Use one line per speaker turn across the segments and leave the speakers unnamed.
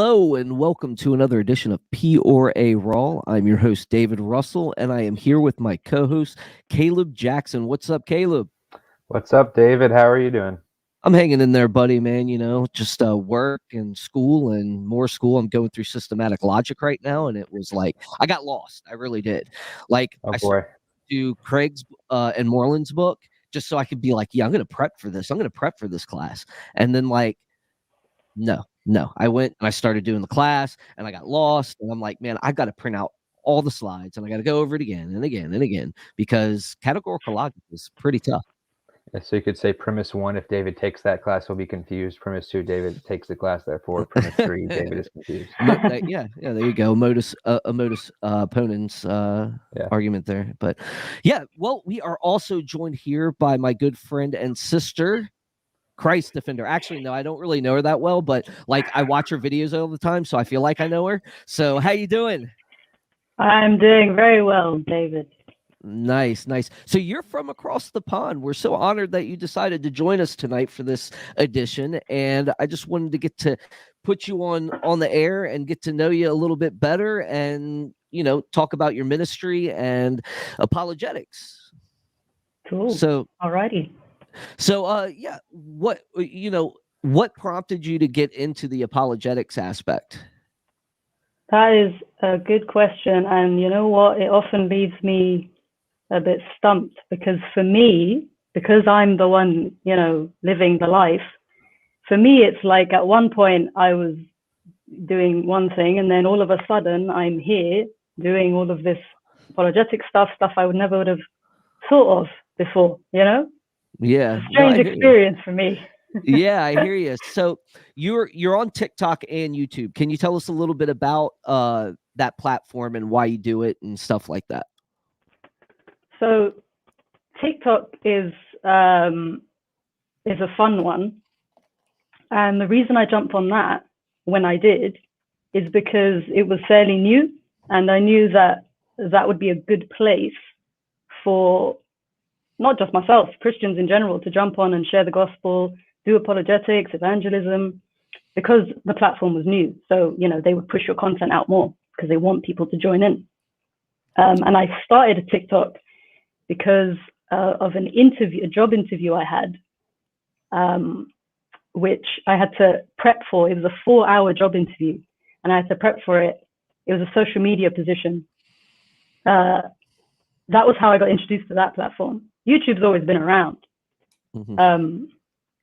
Hello and welcome to another edition of PorA Raw. I'm your host, David Russell, and I am here with my co-host, Caleb Jackson. What's up, Caleb?
What's up, David? How are you doing?
I'm hanging in there, buddy, man. Just work and school and more school. I'm going through systematic logic right now, and it was like I got lost. I really did.
Oh
I
boy.
started to do Craig's and Moreland's book just so I could be like, yeah, I'm going to prep for this. I'm going to prep for this class. And then no. I went and I started doing the class and I got lost. And I'm like, man, I got to print out all the slides and I got to go over it again and again and again because categorical logic is pretty tough.
Yeah, so you could say premise 1, if David takes that class, he'll be confused. Premise 2, David takes the class, therefore. Premise 3, David is confused.
Yeah, there you go. Modus opponens argument there. But yeah, well, we are also joined here by my good friend and sister, Christ Defender. Actually, no, I don't really know her that well, but like I watch her videos all the time, so I feel like I know her. So how you doing?
I'm doing very well, David.
Nice. So you're from across the pond. We're so honored that you decided to join us tonight for this edition, and I just wanted to get to put you on the air and get to know you a little bit better, and talk about your ministry and apologetics.
Cool.
So,
alrighty.
So, what prompted you to get into the apologetics aspect?
That is a good question, and you know what? It often leaves me a bit stumped because for me, because I'm the one, living the life, for me, it's like at one point I was doing one thing and then all of a sudden I'm here doing all of this apologetic stuff I would never have thought of before,
Yeah.
It's a strange experience for me.
Yeah, I hear you. So you're on TikTok and YouTube. Can you tell us a little bit about that platform and why you do it and stuff like that?
So TikTok is a fun one. And the reason I jumped on that when I did is because it was fairly new. And I knew that would be a good place for not just myself, Christians in general, to jump on and share the gospel, do apologetics, evangelism, because the platform was new. So, they would push your content out more because they want people to join in. And I started a TikTok because of a job interview I had, which I had to prep for. It was a 4-hour job interview, and I had to prep for it. It was a social media position. That was how I got introduced to that platform. YouTube's always been around.
Mm-hmm.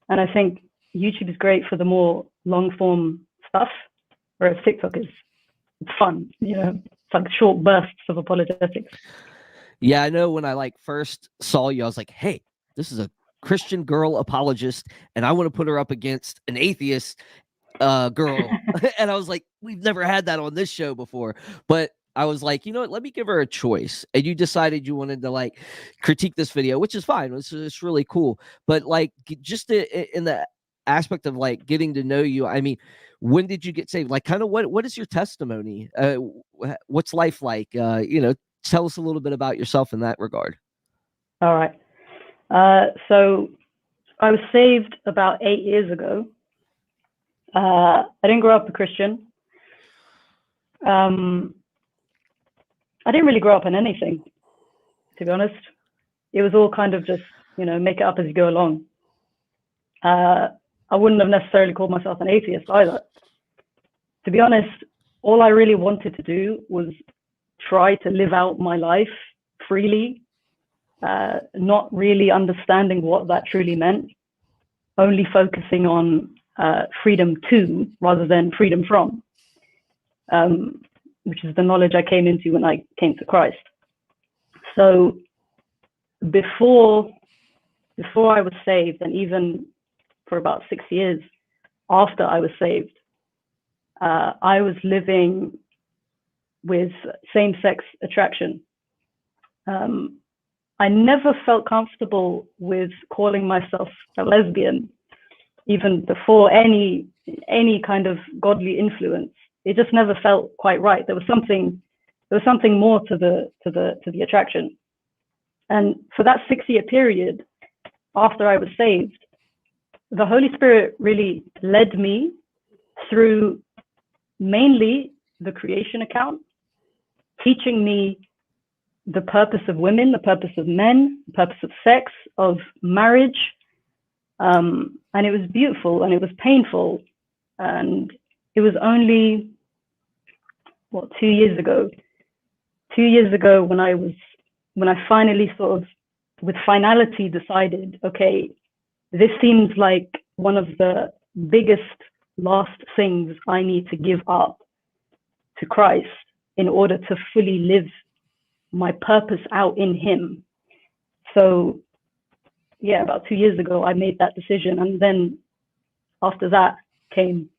And I think YouTube is great for the more long-form stuff, whereas TikTok it's fun. It's like short bursts of apologetics.
Yeah, I know when I first saw you, I was like, hey, this is a Christian girl apologist, and I want to put her up against an atheist girl. And I was like, we've never had that on this show before. But I was like, you know what, let me give her a choice. And you decided you wanted to critique this video, which is fine. It's really cool. But just in the aspect of getting to know you, I mean, when did you get saved? Kind of what is your testimony? What's life like? Tell us a little bit about yourself in that regard.
All right. So I was saved about 8 years ago. I didn't grow up a Christian. I didn't really grow up in anything, to be honest. It was all kind of just, make it up as you go along. I wouldn't have necessarily called myself an atheist either. To be honest, all I really wanted to do was try to live out my life freely, not really understanding what that truly meant, only focusing on freedom to rather than freedom from, which is the knowledge I came into when I came to Christ. So before I was saved, and even for about 6 years after I was saved, I was living with same-sex attraction. I never felt comfortable with calling myself a lesbian, even before any kind of godly influence. It just never felt quite right. There was something more to the attraction. And for that 6-year period, after I was saved, the Holy Spirit really led me through mainly the creation account, teaching me the purpose of women, the purpose of men, the purpose of sex, of marriage. And it was beautiful and it was painful. And it was only, 2 years ago? 2 years ago when I finally sort of, with finality, decided, okay, this seems like one of the biggest last things I need to give up to Christ in order to fully live my purpose out in him. So yeah, about 2 years ago, I made that decision. And then after that came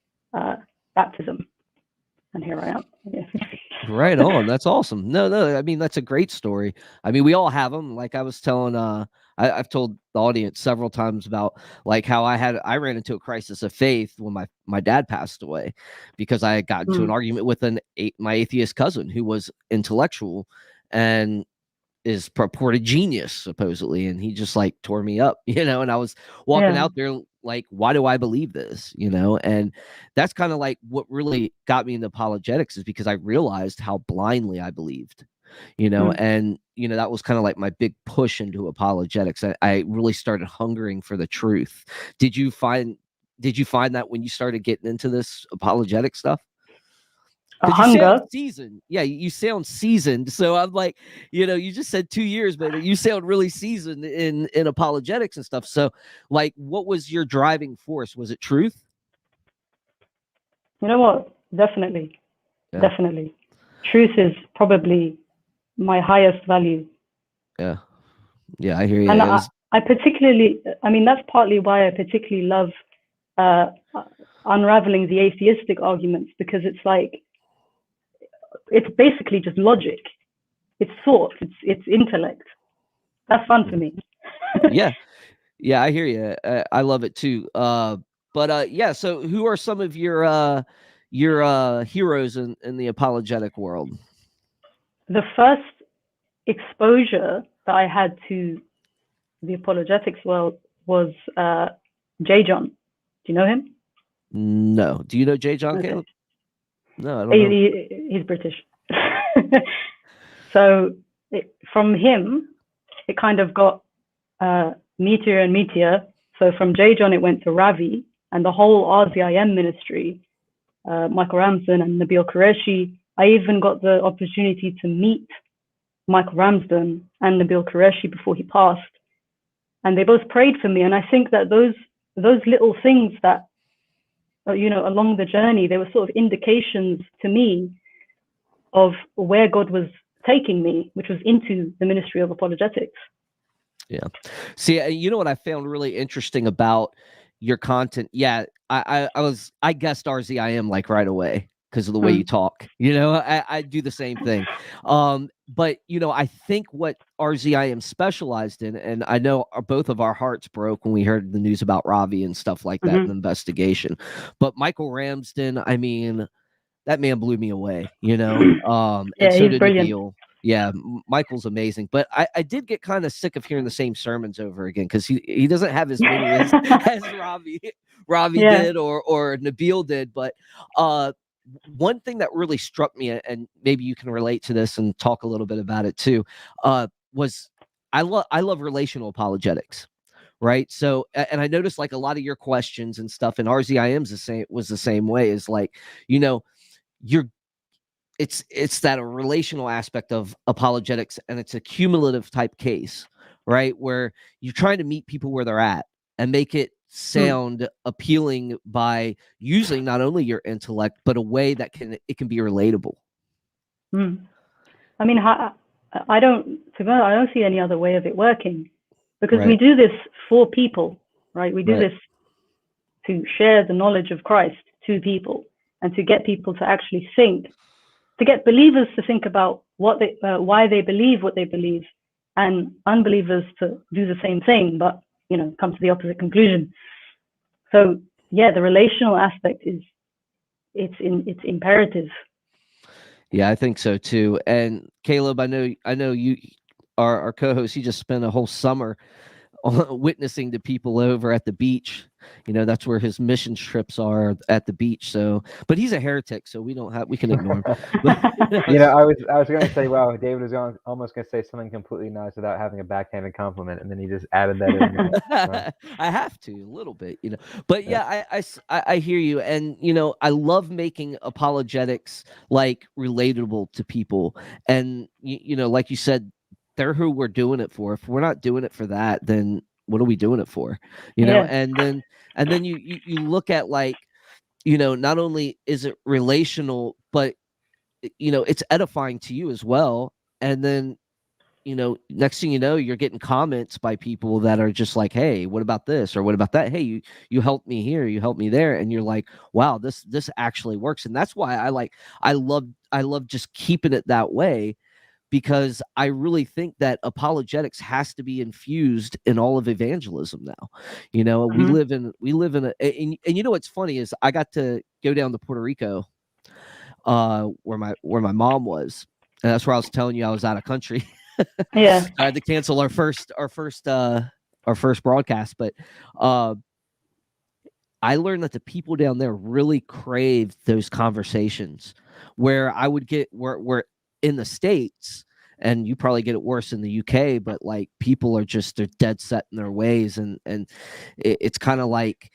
baptism. And here I am. Yeah.
Right on. That's awesome. No, I mean, that's a great story. I mean, we all have them. Like I was telling, I've told the audience several times about like how I ran into a crisis of faith when my dad passed away, because I got into an argument with my atheist cousin who was intellectual and is purported genius supposedly, and he just like tore me up, and I was walking out there like, why do I believe this, and that's kind of like what really got me into apologetics, is because I realized how blindly I believed, and that was kind of like my big push into apologetics. I really started hungering for the truth. Did you find that when you started getting into this apologetic stuff?
A hunger.
Seasoned. Yeah, you sound seasoned. So I'm like, you just said 2 years, but you sound really seasoned in apologetics and stuff. So, like, what was your driving force? Was it truth?
You know what? Definitely. Yeah. Definitely. Truth is probably my highest value.
Yeah. Yeah, I hear you.
And I particularly, that's partly why I particularly love unraveling the atheistic arguments, because it's like, it's basically just logic. It's thought. It's intellect. That's fun for me.
Yeah, I hear you. I love it too. But yeah. So, who are some of your heroes in the apologetic world?
The first exposure that I had to the apologetics world was J. John. Do you know him?
No. Do you know J. John,
okay.
Caleb? No, I don't know.
He's British. So from him, it kind of got meteor and meteor. So from J. John, it went to Ravi and the whole RZIM ministry, Michael Ramsden and Nabil Qureshi. I even got the opportunity to meet Michael Ramsden and Nabil Qureshi before he passed. And they both prayed for me. And I think that those little things that, along the journey, they were sort of indications to me of where God was taking me, which was into the ministry of apologetics.
Yeah. See, you know what I found really interesting about your content? Yeah, I guessed RZIM like right away because of the way you talk. I do the same thing. But I think what RZIM specialized in, and I know both of our hearts broke when we heard the news about Ravi and stuff like that in the investigation. But Michael Ramsden, I mean, that man blew me away, and so did Nabil. Yeah, Michael's amazing. But I did get kind of sick of hearing the same sermons over again, because he doesn't have as many as Ravi did or Nabil did. But one thing that really struck me, and maybe you can relate to this and talk a little bit about it too, was I love relational apologetics. Right. So, and I noticed like a lot of your questions and stuff, and RZIM's was the same way, is like, it's that relational aspect of apologetics, and it's a cumulative type case, right? Where you're trying to meet people where they're at and make it sound appealing by using not only your intellect, but a way that can be relatable.
I mean, I don't see any other way of it working, because we do this for people, right? We do this to share the knowledge of Christ to people, and to get people to actually think, to get believers to think about why they believe what they believe, and unbelievers to do the same thing, but come to the opposite conclusion. So yeah, the relational aspect it's imperative.
Yeah, I think so too. And Caleb, I know you, our co-host, he just spent a whole summer witnessing to people over at the beach. You know, that's where his mission trips are, at the beach. So, but he's a heretic, so we can ignore him.
You know, I was going to say, wow, David was almost going to say something completely nice without having a backhanded compliment, and then he just added that in there.
I have to a little bit, you know. But yeah, I hear you, and you know, I love making apologetics like relatable to people, and you know, like you said, they're who we're doing it for. If we're not doing it for that, then what are we doing it for? You know, and then you look at, like, you know, not only is it relational, but you know, it's edifying to you as well. And then, you know, next thing you know, you're getting comments by people that are just like, hey, what about this, or what about that? Hey, you helped me here, you helped me there, and you're like, wow, this actually works. And that's why I love just keeping it that way, because I really think that apologetics has to be infused in all of evangelism now. You know, we live in and you know what's funny is I got to go down to Puerto Rico, where my mom was, and that's where I was telling you I was out of country.
Yeah.
I had to cancel our first broadcast, but I learned that the people down there really crave those conversations, where I would get where in the States, and you probably get it worse in the UK, but like people are just, they're dead set in their ways, and it's kind of like,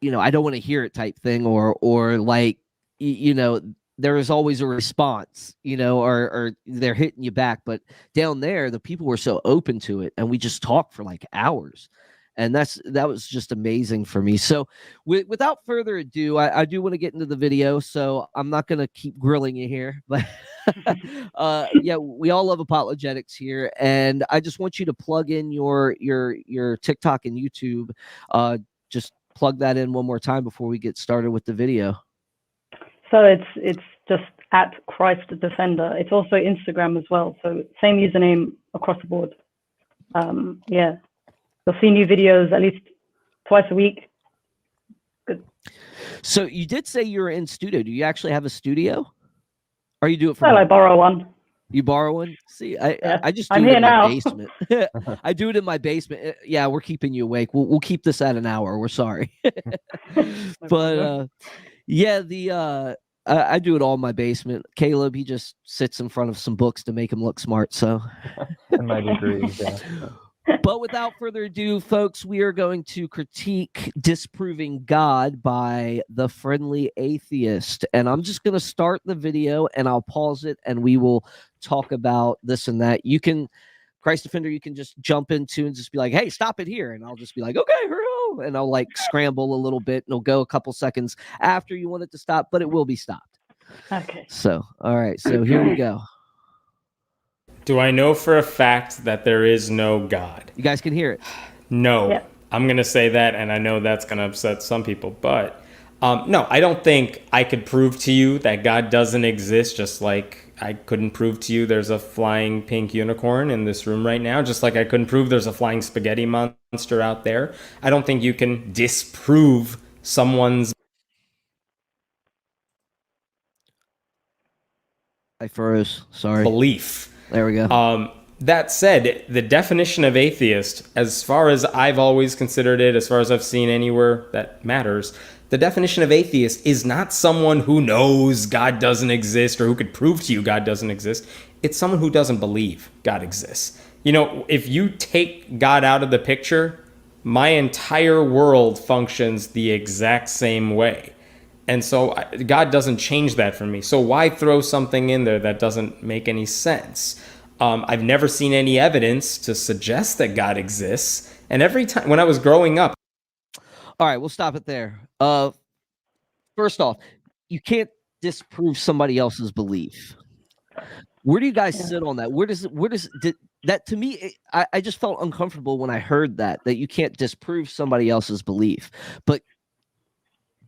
you know, I don't want to hear it type thing, or like, you know, there is always a response, you know, or they're hitting you back. But down there, the people were so open to it, and we just talked for like hours. And that was just amazing for me. So without further ado, I do want to get into the video, so I'm not going to keep grilling you here. But yeah, we all love apologetics here. And I just want you to plug in your TikTok and YouTube. Just plug that in one more time before we get started with the video.
So it's just at Christ Defender. It's also Instagram as well. So same username across the board. Yeah. You'll see new videos at least twice a week. Good.
So you did say you're in studio. Do you actually have a studio? Or you do it for?
Well, I borrow one.
You borrow one? See, I just do
I'm
it
here
in my
now.
basement. I do it in my basement. Yeah, we're keeping you awake. We'll keep this at an hour. We're sorry. But yeah, I do it all in my basement. Caleb, he just sits in front of some books to make him look smart. So
and my degrees, yeah.
But without further ado, folks, we are going to critique Disproving God by The Friendly Atheist. And I'm just going to start the video, and I'll pause it, and we will talk about this and that. You can, Christ Defender, you can just jump into and just be like, hey, stop it here. And I'll just be like, okay, hurry. And I'll like scramble a little bit, and it'll go a couple seconds after you want it to stop, but it will be stopped.
Okay.
So, all right. So here we go.
Do I know for a fact that there is no God?
You guys can hear it.
No.
Yeah.
I'm going to say that, and I know that's going to upset some people, but no, I don't think I could prove to you that God doesn't exist, just like I couldn't prove to you there's a flying pink unicorn in this room right now, just like I couldn't prove there's a flying spaghetti monster out there. I don't think you can disprove someone's
I froze. Sorry.
belief.
There we go.
That said, the definition of atheist, as far as I've always considered it, as far as I've seen anywhere that matters, the definition of atheist is not someone who knows God doesn't exist or who could prove to you God doesn't exist. It's someone who doesn't believe God exists. You know, if you take God out of the picture, my entire world functions the exact same way. And so God doesn't change that for me. So why throw something in there that doesn't make any sense? I've never seen any evidence to suggest that God exists. And every time when I was growing up.
All right, we'll stop it there. First off, you can't disprove somebody else's belief. Where do you guys sit on that? That to me, I just felt uncomfortable when I heard that you can't disprove somebody else's belief. But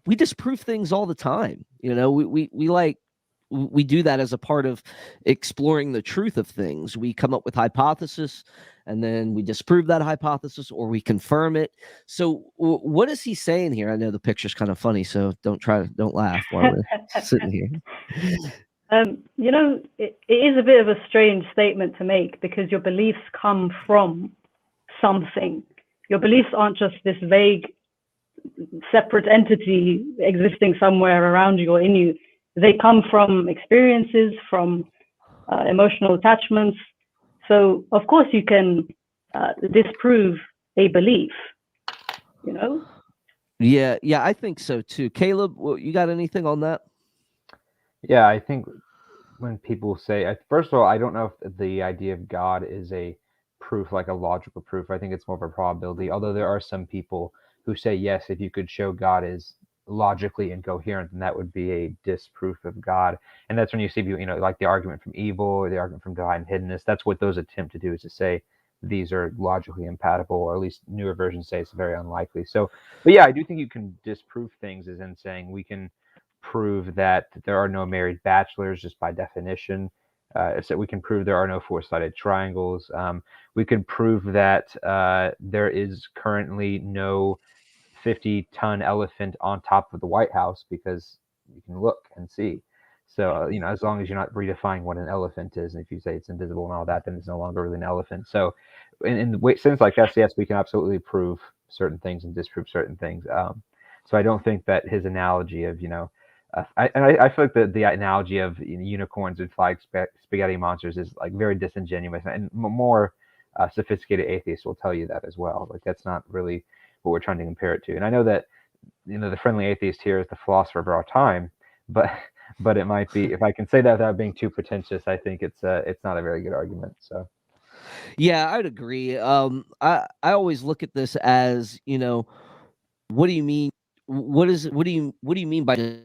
we disprove things all the time. You know, we do that as a part of exploring the truth of things. We come up with hypothesis, and then we disprove that hypothesis, or we confirm it. So what is he saying here? I know the picture's kind of funny, so don't laugh while we're sitting here.
You know, it is a bit of a strange statement to make, because your beliefs come from something. Your beliefs aren't just this vague, separate entity existing somewhere around you or in you. They come from experiences, from emotional attachments. So, of course, you can disprove a belief, you know?
Yeah, I think so too. Caleb, you got anything on that?
Yeah, I think when people say, first of all, I don't know if the idea of God is a proof, like a logical proof. I think it's more of a probability, although there are some people who say, yes, if you could show God is logically incoherent, then that would be a disproof of God. And that's when you see people, like the argument from evil or the argument from divine hiddenness. That's what those attempt to do, is to say these are logically incompatible, or at least newer versions say it's very unlikely. So, but yeah, I do think you can disprove things, as in saying we can prove that there are no married bachelors just by definition. So we can prove there are no four-sided triangles. We can prove that there is currently no 50-ton elephant on top of the White House, because you can look and see. So, as long as you're not redefining what an elephant is, and if you say it's invisible and all that, then it's no longer really an elephant. So in sense like that, yes, we can absolutely prove certain things and disprove certain things. So I don't think that his analogy of, I feel like the analogy of unicorns and flying spaghetti monsters is like very disingenuous, and more sophisticated atheists will tell you that as well. Like, that's not really what we're trying to compare it to. And I know that the friendly atheist here is the philosopher of our time, but it might be, if I can say that without being too pretentious, I think it's not a very good argument. So
Yeah, I'd agree. I always look at this as, what do you mean? What do you mean by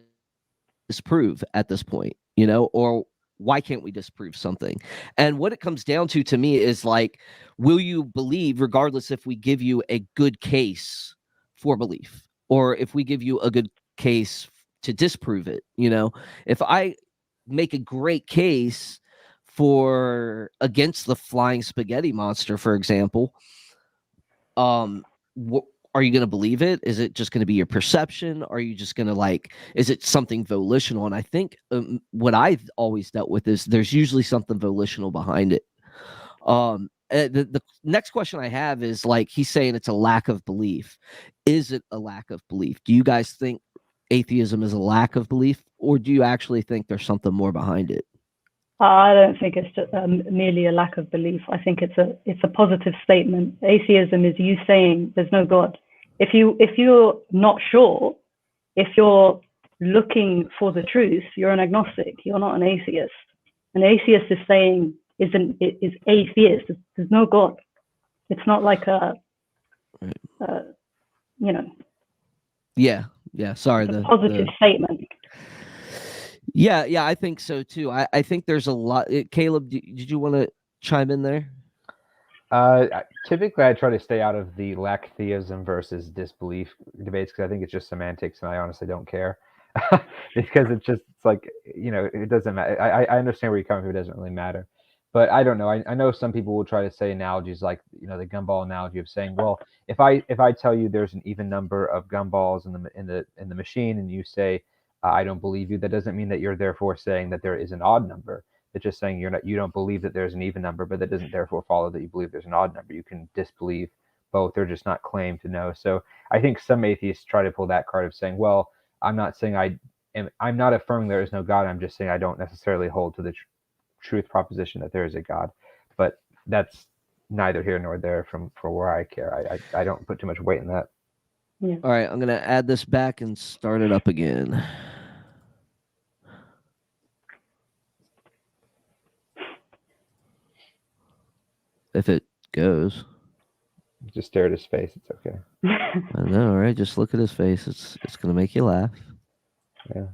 disprove at this point? Or why can't we disprove something? And what it comes down to me is like, will you believe regardless if we give you a good case for belief, or if we give you a good case to disprove it? If I make a great case for against the flying spaghetti monster, for example, are you going to believe it? Is it just going to be your perception? Are you just going to is it something volitional? And I think what I've always dealt with is there's usually something volitional behind it. The next question I have is, he's saying it's a lack of belief. Is it a lack of belief? Do you guys think atheism is a lack of belief, or do you actually think there's something more behind it?
I don't think it's just, merely a lack of belief. I think it's a positive statement. Atheism is you saying there's no God. If you're not sure, if you're looking for the truth, you're an agnostic. You're not an atheist. An atheist is saying is atheist. There's no God. It's not like
Yeah. Sorry,
the positive statement.
Yeah, I think so too. I think there's a lot. Caleb, did you want to chime in there?
Typically, I try to stay out of the lack theism versus disbelief debates, because I think it's just semantics, and I honestly don't care. Because it's like, it doesn't matter. I understand where you're coming from. It doesn't really matter. But I don't know. I know some people will try to say analogies like, the gumball analogy of saying, well, if I tell you there's an even number of gumballs in the machine, and you say, I don't believe you, that doesn't mean that you're therefore saying that there is an odd number. It's just saying you don't believe that there's an even number, but that doesn't therefore follow that you believe there's an odd number. You can disbelieve both, or just not claim to know. So I think some atheists try to pull that card of saying, well, I'm not saying I'm not affirming there is no God. I'm just saying I don't necessarily hold to the truth proposition that there is a God. But that's neither here nor there for where I care. I don't put too much weight in that.
Yeah.
All right, I'm going to add this back and start it up again. If it goes.
Just stare at his face. It's okay.
I know, right? Just look at his face. It's going to make you laugh.
Yeah.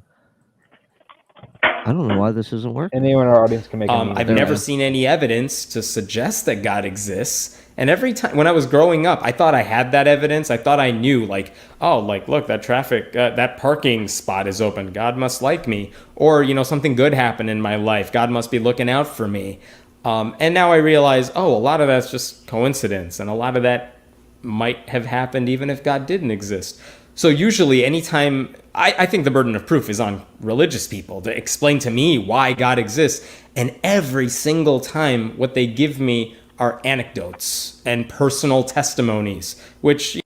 I don't know why this isn't working.
Anyone in our audience can make a meme.
I've never seen any evidence to suggest that God exists. And every time when I was growing up, I thought I had that evidence. I thought I knew, look, that parking spot is open. God must like me. Or, something good happened in my life. God must be looking out for me. And now I realize, a lot of that's just coincidence. And a lot of that might have happened even if God didn't exist. So usually anytime, I think the burden of proof is on religious people to explain to me why God exists. And every single time what they give me are anecdotes and personal testimonies, which.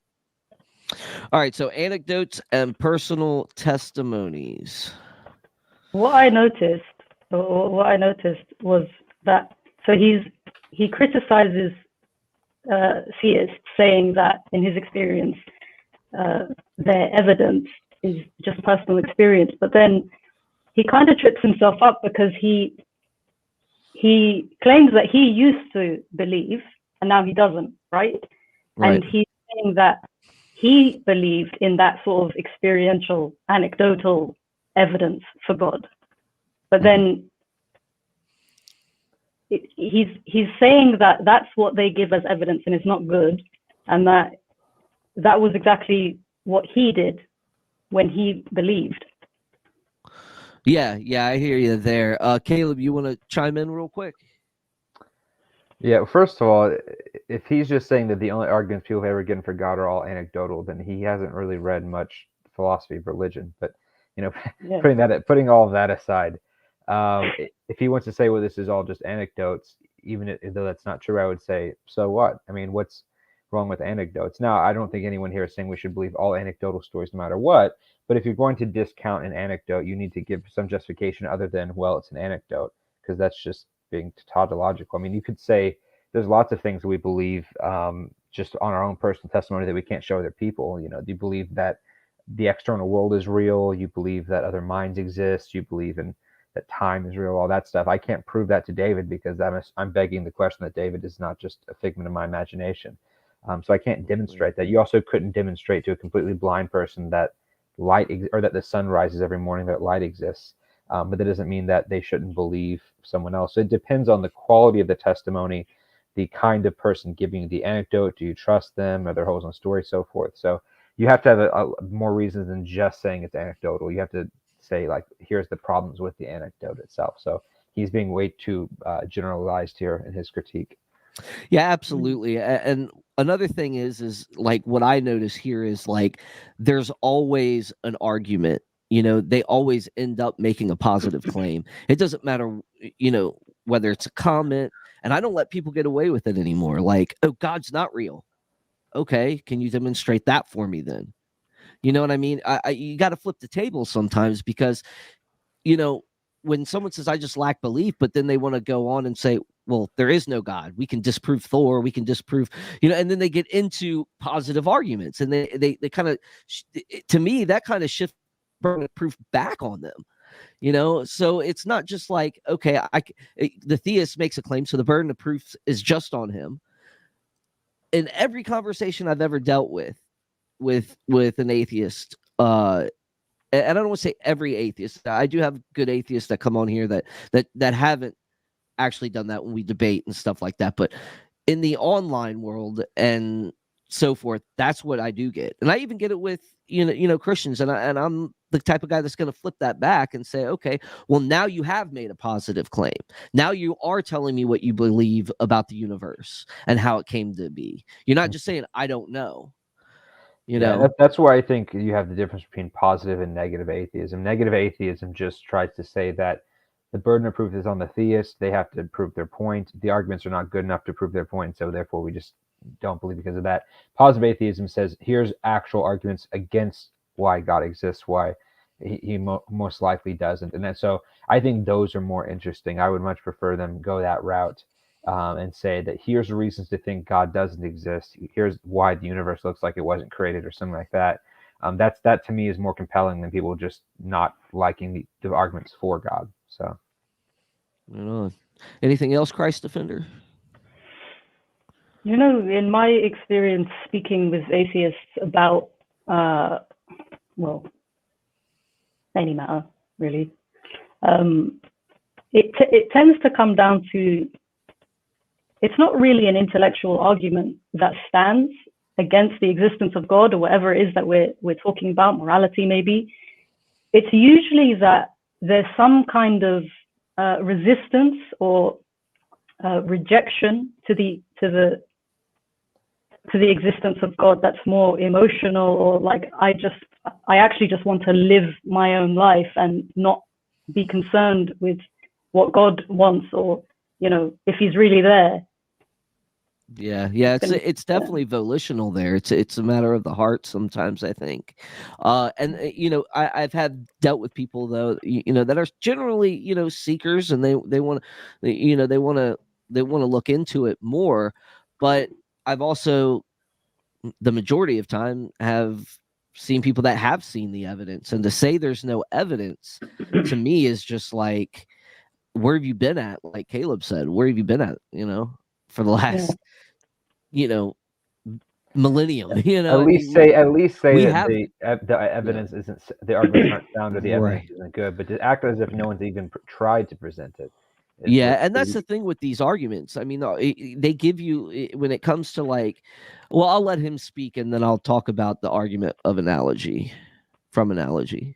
All right, so anecdotes and personal testimonies.
What I noticed was that, so he criticizes theists, saying that in his experience, their evidence is just personal experience. But then he kind of trips himself up, because he claims that he used to believe and now he doesn't, right? And he's saying that he believed in that sort of experiential, anecdotal evidence for God. But then he's saying that that's what they give as evidence and it's not good, and that was exactly what he did when he believed.
Yeah, I hear you there. Caleb, you want to chime in real quick?
Yeah, first of all, if he's just saying that the only arguments people have ever given for God are all anecdotal, then he hasn't really read much philosophy of religion. But, you know,
Yeah.
putting all of that aside, if he wants to say, well, this is all just anecdotes, even though that's not true, I would say, so what? I mean, what's wrong with anecdotes? Now, I don't think anyone here is saying we should believe all anecdotal stories no matter what. But if you're going to discount an anecdote, you need to give some justification other than, well, it's an anecdote, because that's just being tautological. I mean, you could say there's lots of things that we believe just on our own personal testimony that we can't show other people. You know, do you believe that the external world is real? You believe that other minds exist? You believe in that time is real? All that stuff. I can't prove that to David, because I'm begging the question that David is not just a figment of my imagination. So I can't demonstrate that. You also couldn't demonstrate to a completely blind person that or that the sun rises every morning, that light exists. But that doesn't mean that they shouldn't believe someone else. So it depends on the quality of the testimony, the kind of person giving the anecdote. Do you trust them? Are there holes in the story? So forth. So you have to have more reasons than just saying it's anecdotal. You have to say, like, here's the problems with the anecdote itself. So he's being way too generalized here in his critique.
Yeah, absolutely. And another thing is like what I notice here is like there's always an argument. You know, they always end up making a positive claim. It doesn't matter, you know, whether it's a comment, and I don't let people get away with it anymore. Like, oh, God's not real. Okay, can you demonstrate that for me then? You know what I mean? You got to flip the table sometimes, because, you know, when someone says I just lack belief, but then they want to go on and say, well, there is no God. We can disprove Thor. We can disprove, you know, and then they get into positive arguments, and they kind of, to me, that kind of shifts burden of proof back on them. You know, so it's not just like, okay, the theist makes a claim, so the burden of proof is just on him. In every conversation I've ever dealt with an atheist, and I don't want to say every atheist. I do have good atheists that come on here that haven't actually done that when we debate and stuff like that. But in the online world and so forth, that's what I do get, and I even get it with you know Christians, and I'm the type of guy that's going to flip that back and say, okay, well, now you have made a positive claim. Now you are telling me what you believe about the universe and how it came to be. You're not just saying I don't know. You know,
that's why I think you have the difference between positive and negative atheism. Negative atheism just tries to say that the burden of proof is on the theist. They have to prove their point. The arguments are not good enough to prove their point, so therefore we just don't believe because of that. Positive atheism says, here's actual arguments against why God exists, why he most likely doesn't. And so I think those are more interesting. I would much prefer them go that route. And say that here's the reasons to think God doesn't exist. Here's why the universe looks like it wasn't created, or something like that. That to me is more compelling than people just not liking the arguments for God. So,
anything else, Christ Defender?
You know, in my experience speaking with atheists about, well, any matter really, it tends to come down to, it's not really an intellectual argument that stands against the existence of God or whatever it is that we're talking about, morality maybe. It's usually that there's some kind of resistance or rejection to the existence of God that's more emotional, or like I actually just want to live my own life and not be concerned with what God wants, or, you know, if he's really there.
Yeah, it's definitely volitional there. It's a matter of the heart sometimes, I think. I've had dealt with people though, that are generally, seekers, and they want to, they want to look into it more. But I've also, the majority of time, have seen people that have seen the evidence, and to say there's no evidence to me is just like, where have you been at? Like Caleb said, where have you been at? For the last, you know, millennium.
At least say
we
that
have
the evidence isn't, the arguments aren't sound, or the evidence
right.
isn't good, but to act as if no one's even tried to present it.
Yeah, and that's the thing with these arguments. I mean, they give you, when it comes to like, well, I'll let him speak, and then I'll talk about the argument of analogy, from analogy.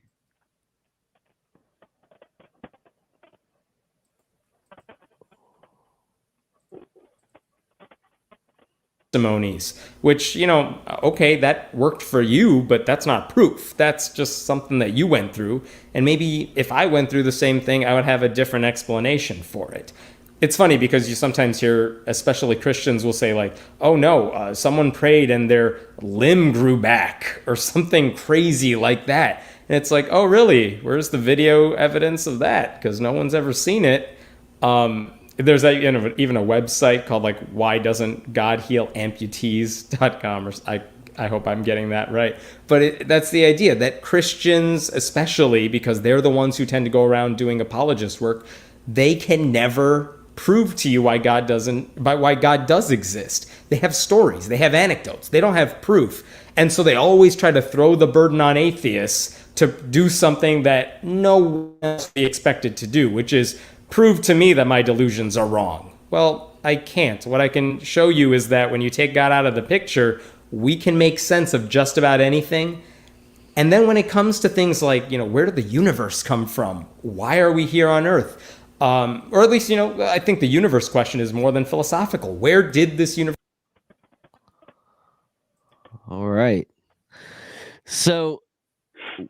Testimonies, which, okay, that worked for you, but that's not proof. That's just something that you went through. And maybe if I went through the same thing, I would have a different explanation for it. It's funny because you sometimes hear, especially Christians will say like, oh no, someone prayed and their limb grew back or something crazy like that. And it's like, oh really? Where's the video evidence of that? Because no one's ever seen it. There's even a website called like why doesn't God heal amputees.com, or I hope I'm getting that right. But that's the idea that Christians, especially because they're the ones who tend to go around doing apologist work, they can never prove to you why God does exist. They have stories, they have anecdotes, they don't have proof. And so they always try to throw the burden on atheists to do something that no one else would be expected to do, which is prove to me that my delusions are wrong. Well, I can't. What I can show you is that when you take God out of the picture, we can make sense of just about anything. And then when it comes to things like, where did the universe come from? Why are we here on Earth? Or at least, I think the universe question is more than philosophical. Where did this universe?
All right. So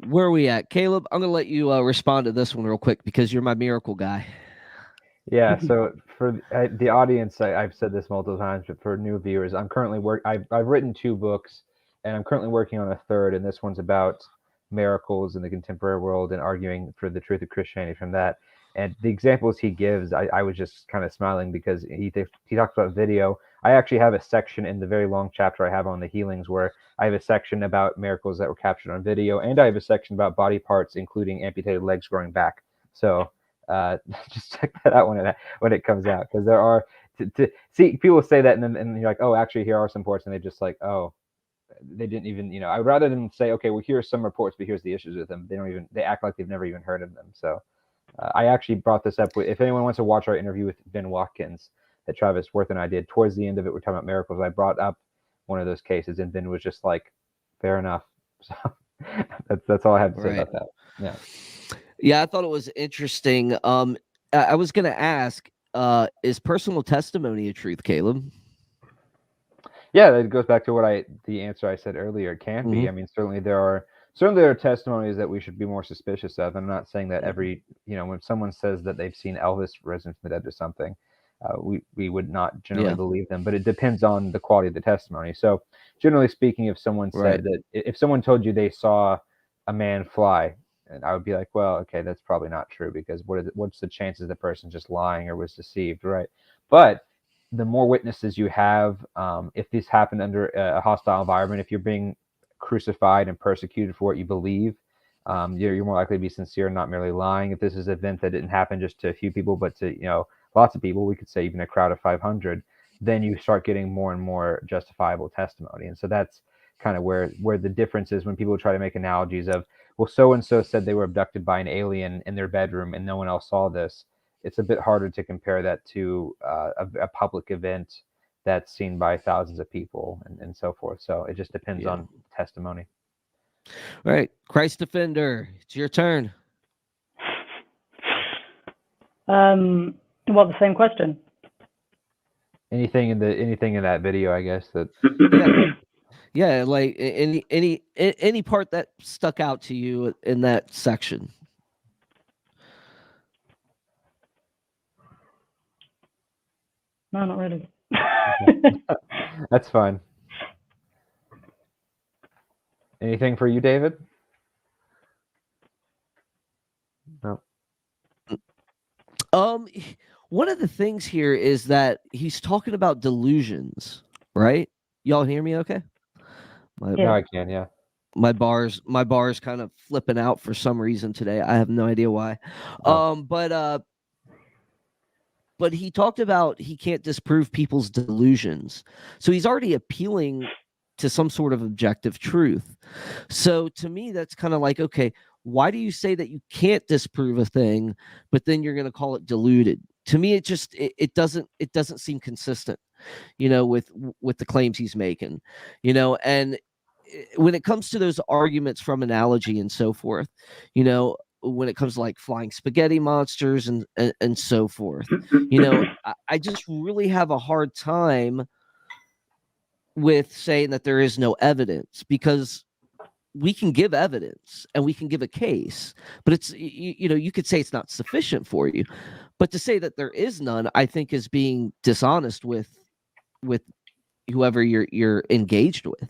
where are we at? Caleb, I'm going to let you respond to this one real quick because you're my miracle guy.
Yeah, so for the audience, I've said this multiple times, but for new viewers, I'm currently I've written 2 books, and I'm currently working on a third, and this one's about miracles in the contemporary world and arguing for the truth of Christianity from that. And the examples he gives, I was just kind of smiling because he talks about video. I actually have a section in the very long chapter I have on the healings where I have a section about miracles that were captured on video, and I have a section about body parts, including amputated legs growing back. So just check that out when it comes out, because there are to see people say that, and you're like, oh, actually here are some reports, and they just like, oh, they didn't even, I'd rather than say, okay, well, here's some reports, but here's the issues with them. They act like they've never even heard of them. So I actually brought this up if anyone wants to watch our interview with Ben Watkins that Travis Worth and I did towards the end of it. We're talking about miracles. I brought up one of those cases, and Ben was just like, fair enough. So that's all I have to say about that. Yeah.
Yeah, I thought it was interesting. I was going to ask, is personal testimony a truth, Caleb?
Yeah, that goes back to the answer I said earlier. It can be. I mean, certainly there are testimonies that we should be more suspicious of. I'm not saying that every, when someone says that they've seen Elvis risen from the dead or something, we would not generally believe them. But it depends on the quality of the testimony. So generally speaking, if someone said that, if someone told you they saw a man fly, and I would be like, well, okay, that's probably not true, because what's the chances the person just lying or was deceived, right? But the more witnesses you have, if this happened under a hostile environment, if you're being crucified and persecuted for what you believe, you're more likely to be sincere and not merely lying. If this is an event that didn't happen just to a few people, but to lots of people, we could say even a crowd of 500, then you start getting more and more justifiable testimony. And so that's kind of where the difference is when people try to make analogies of, well, so-and-so said they were abducted by an alien in their bedroom and no one else saw this. It's a bit harder to compare that to a public event that's seen by thousands of people and so forth. So it just depends on testimony.
All right, Christ Defender, it's your turn.
What, the same question?
Anything in that video, I guess that.
Yeah, like any part that stuck out to you in that section.
No, not really.
That's fine. Anything for you, David? No.
One of the things here is that he's talking about delusions, right? Y'all hear me okay?
No, I can, yeah.
My bar's kind of flipping out for some reason today. I have no idea why.
Oh.
But he talked about he can't disprove people's delusions. So he's already appealing to some sort of objective truth. So to me, that's kind of like, okay, why do you say that you can't disprove a thing, but then you're going to call it deluded? To me, it doesn't seem consistent, with the claims he's making, and when it comes to those arguments from analogy and so forth, when it comes to like flying spaghetti monsters and so forth, I just really have a hard time with saying that there is no evidence, because we can give evidence and we can give a case, but it's, you could say it's not sufficient for you, but to say that there is none, I think is being dishonest with whoever you're engaged with.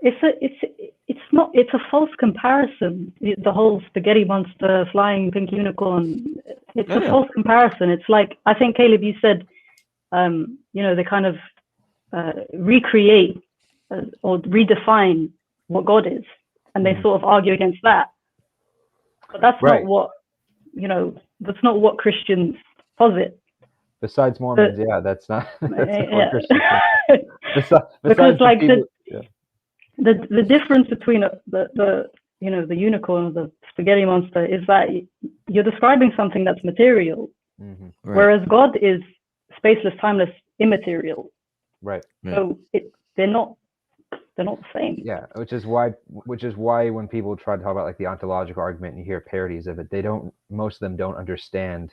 It's a false comparison. The whole spaghetti monster, flying pink unicorn, it's a false comparison. It's like, I think, Caleb, you said, they kind of recreate or redefine what God is, and they sort of argue against that. But that's not what, that's not what Christians posit. Besides
Mormons, that's not. That's
because like the difference between the unicorn or the spaghetti monster is that you're describing something that's material, whereas God is spaceless, timeless, immaterial.
Right.
So they're not the same.
Yeah, which is why when people try to talk about like the ontological argument and you hear parodies of it, most of them don't understand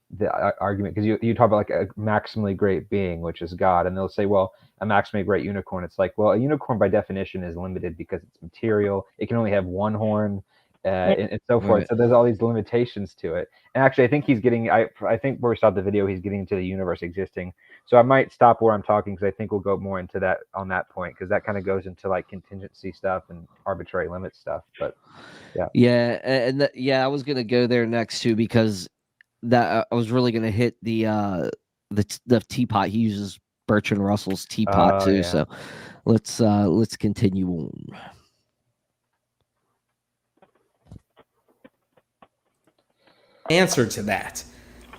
the argument, because you talk about like a maximally great being, which is God, and they'll say, well, a maximally great unicorn. It's like, well, a unicorn by definition is limited because it's material. It can only have one horn, and so forth. Right. So there's all these limitations to it. And actually, I think he's getting. I think where we stopped the video, he's getting to the universe existing. So I might stop where I'm talking, because I think we'll go more into that on that point, because that kind of goes into like contingency stuff and arbitrary limit stuff. But
I was gonna go there next too, because that I was really gonna hit the teapot. He uses Bertrand Russell's teapot too. Yeah. So let's continue on.
Answer to that.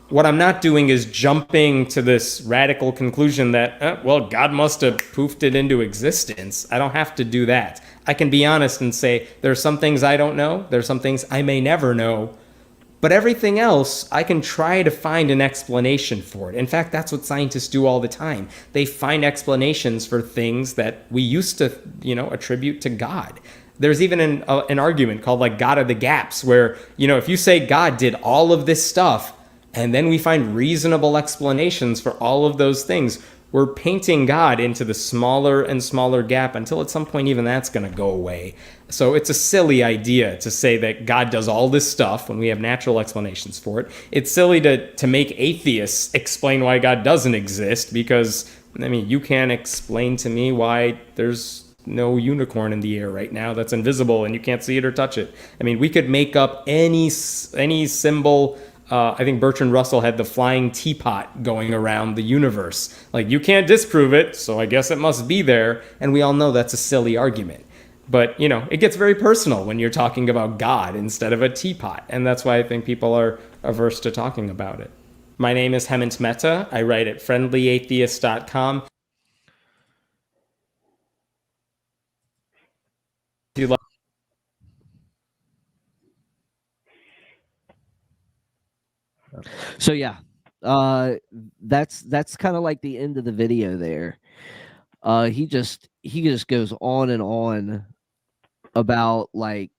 What I'm not doing is jumping to this radical conclusion that, God must have poofed it into existence. I don't have to do that. I can be honest and say, there's some things I don't know. There's some things I may never know. But everything else, I can try to find an explanation for it. In fact, that's what scientists do all the time. They find explanations for things that we used to, attribute to God. There's even an argument called like God of the gaps, where, if you say God did all of this stuff, and then we find reasonable explanations for all of those things, we're painting God into the smaller and smaller gap until at some point even that's going to go away. So it's a silly idea to say that God does all this stuff when we have natural explanations for it. It's silly to make atheists explain why God doesn't exist, because, you can't explain to me why there's no unicorn in the air right now that's invisible and you can't see it or touch it. We could make up any symbol. I think Bertrand Russell had the flying teapot going around the universe. Like, you can't disprove it, so I guess it must be there. And we all know that's a silly argument. But, it gets very personal when you're talking about God instead of a teapot. And that's why I think people are averse to talking about it. My name is Hemant Mehta. I write at friendlyatheist.com.
So that's kind of like the end of the video there. He just goes on and on about like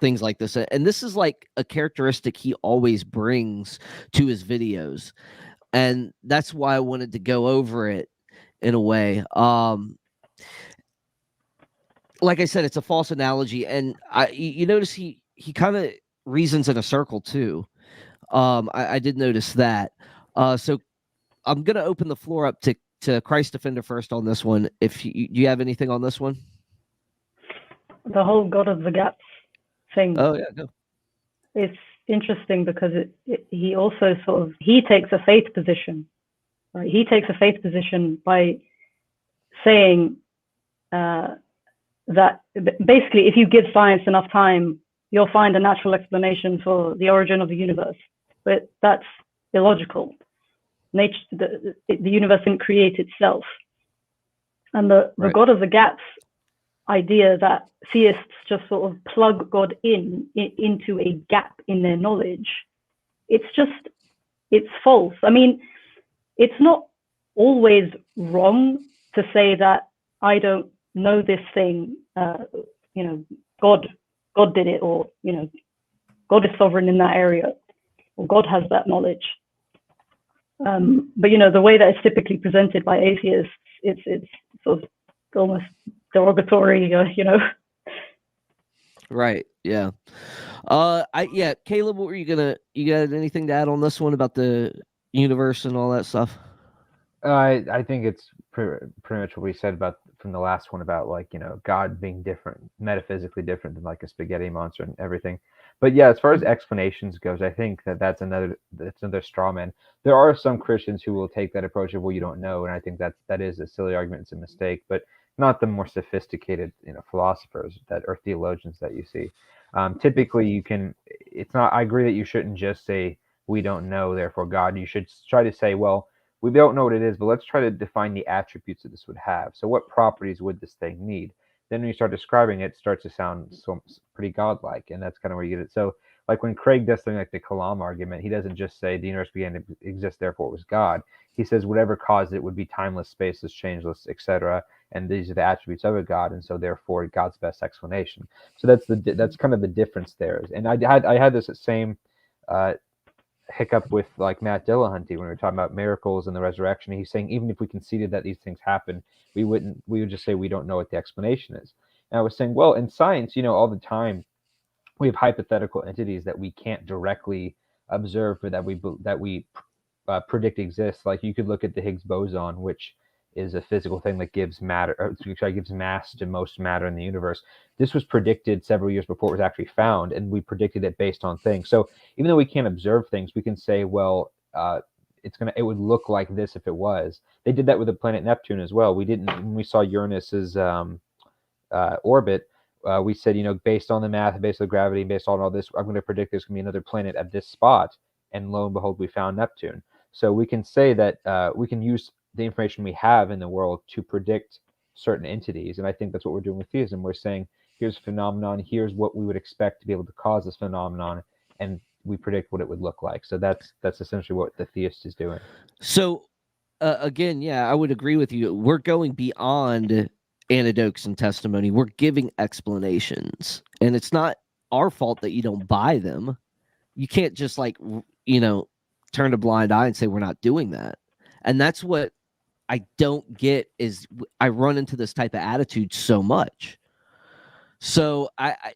things like this, and this is like a characteristic he always brings to his videos, and that's why I wanted to go over it in a way. Like I said, it's a false analogy, and you notice he kind of reasons in a circle too. I did notice that. So I'm gonna open the floor up to Christ Defender first on this one. If do you have anything on this one?
The whole God of the gaps thing.
Oh yeah, go.
It's interesting because he also he takes a faith position. Right? He takes a faith position by saying that basically, if you give science enough time, you'll find a natural explanation for the origin of the universe. But that's illogical. Nature, the universe didn't create itself. And the
Right.
God of the gaps idea that theists just sort of plug God into a gap in their knowledge, it's false. I mean, it's not always wrong to say that I don't know this thing, you know, God did it, or, you know, God is sovereign in that area, or God has that knowledge. But, you know, the way that it's typically presented by atheists, it's sort of almost derogatory, you know.
Right. Yeah. Caleb, what were you got anything to add on this one about the universe and all that stuff?
I think it's pretty much what we said about from the last one about, like, you know, God being different, metaphysically different than like a spaghetti monster and everything. But yeah, as far as explanations goes, I think that's another straw man. There are some Christians who will take that approach of, well, you don't know, and I think that is a silly argument. It's a mistake, but not the more sophisticated, you know, philosophers that or theologians that you see. Typically, you can. It's not. I agree that you shouldn't just say we don't know, therefore God. You should try to say, well, we don't know what it is, but let's try to define the attributes that this would have. So what properties would this thing need? Then when you start describing it, it starts to sound pretty godlike, and that's kind of where you get it. So like when Craig does something like the Kalam argument, he doesn't just say the universe began to exist, therefore it was God. He says whatever caused it would be timeless, spaceless, changeless, etc. And these are the attributes of a God, and so therefore God's best explanation. So that's kind of the difference there. And I had this same hiccup with like Matt Dillahunty when we were talking about miracles and the resurrection. He's saying even if we conceded that these things happen, we would just say we don't know what the explanation is. And I was saying, well, in science, you know, all the time we have hypothetical entities that we can't directly observe, but that we predict exist. Like you could look at the Higgs boson, which is a physical thing that gives gives mass to most matter in the universe. This was predicted several years before it was actually found, and we predicted it based on things. So even though we can't observe things, we can say, well, it would look like this if it was. They did that with the planet Neptune as well. When we saw Uranus's orbit, we said, you know, based on the math, based on the gravity, based on all this, I'm going to predict there's going to be another planet at this spot, and lo and behold, we found Neptune. So we can say that we can use the information we have in the world to predict certain entities. And I think that's what we're doing with theism. We're saying, here's a phenomenon, here's what we would expect to be able to cause this phenomenon, and we predict what it would look like. So that's essentially what the theist is doing.
So again, yeah, I would agree with you. We're going beyond anecdotes and testimony. We're giving explanations, and it's not our fault that you don't buy them. You can't just, like, you know, turn a blind eye and say we're not doing that. And that's what I don't get, is I run into this type of attitude so much. So I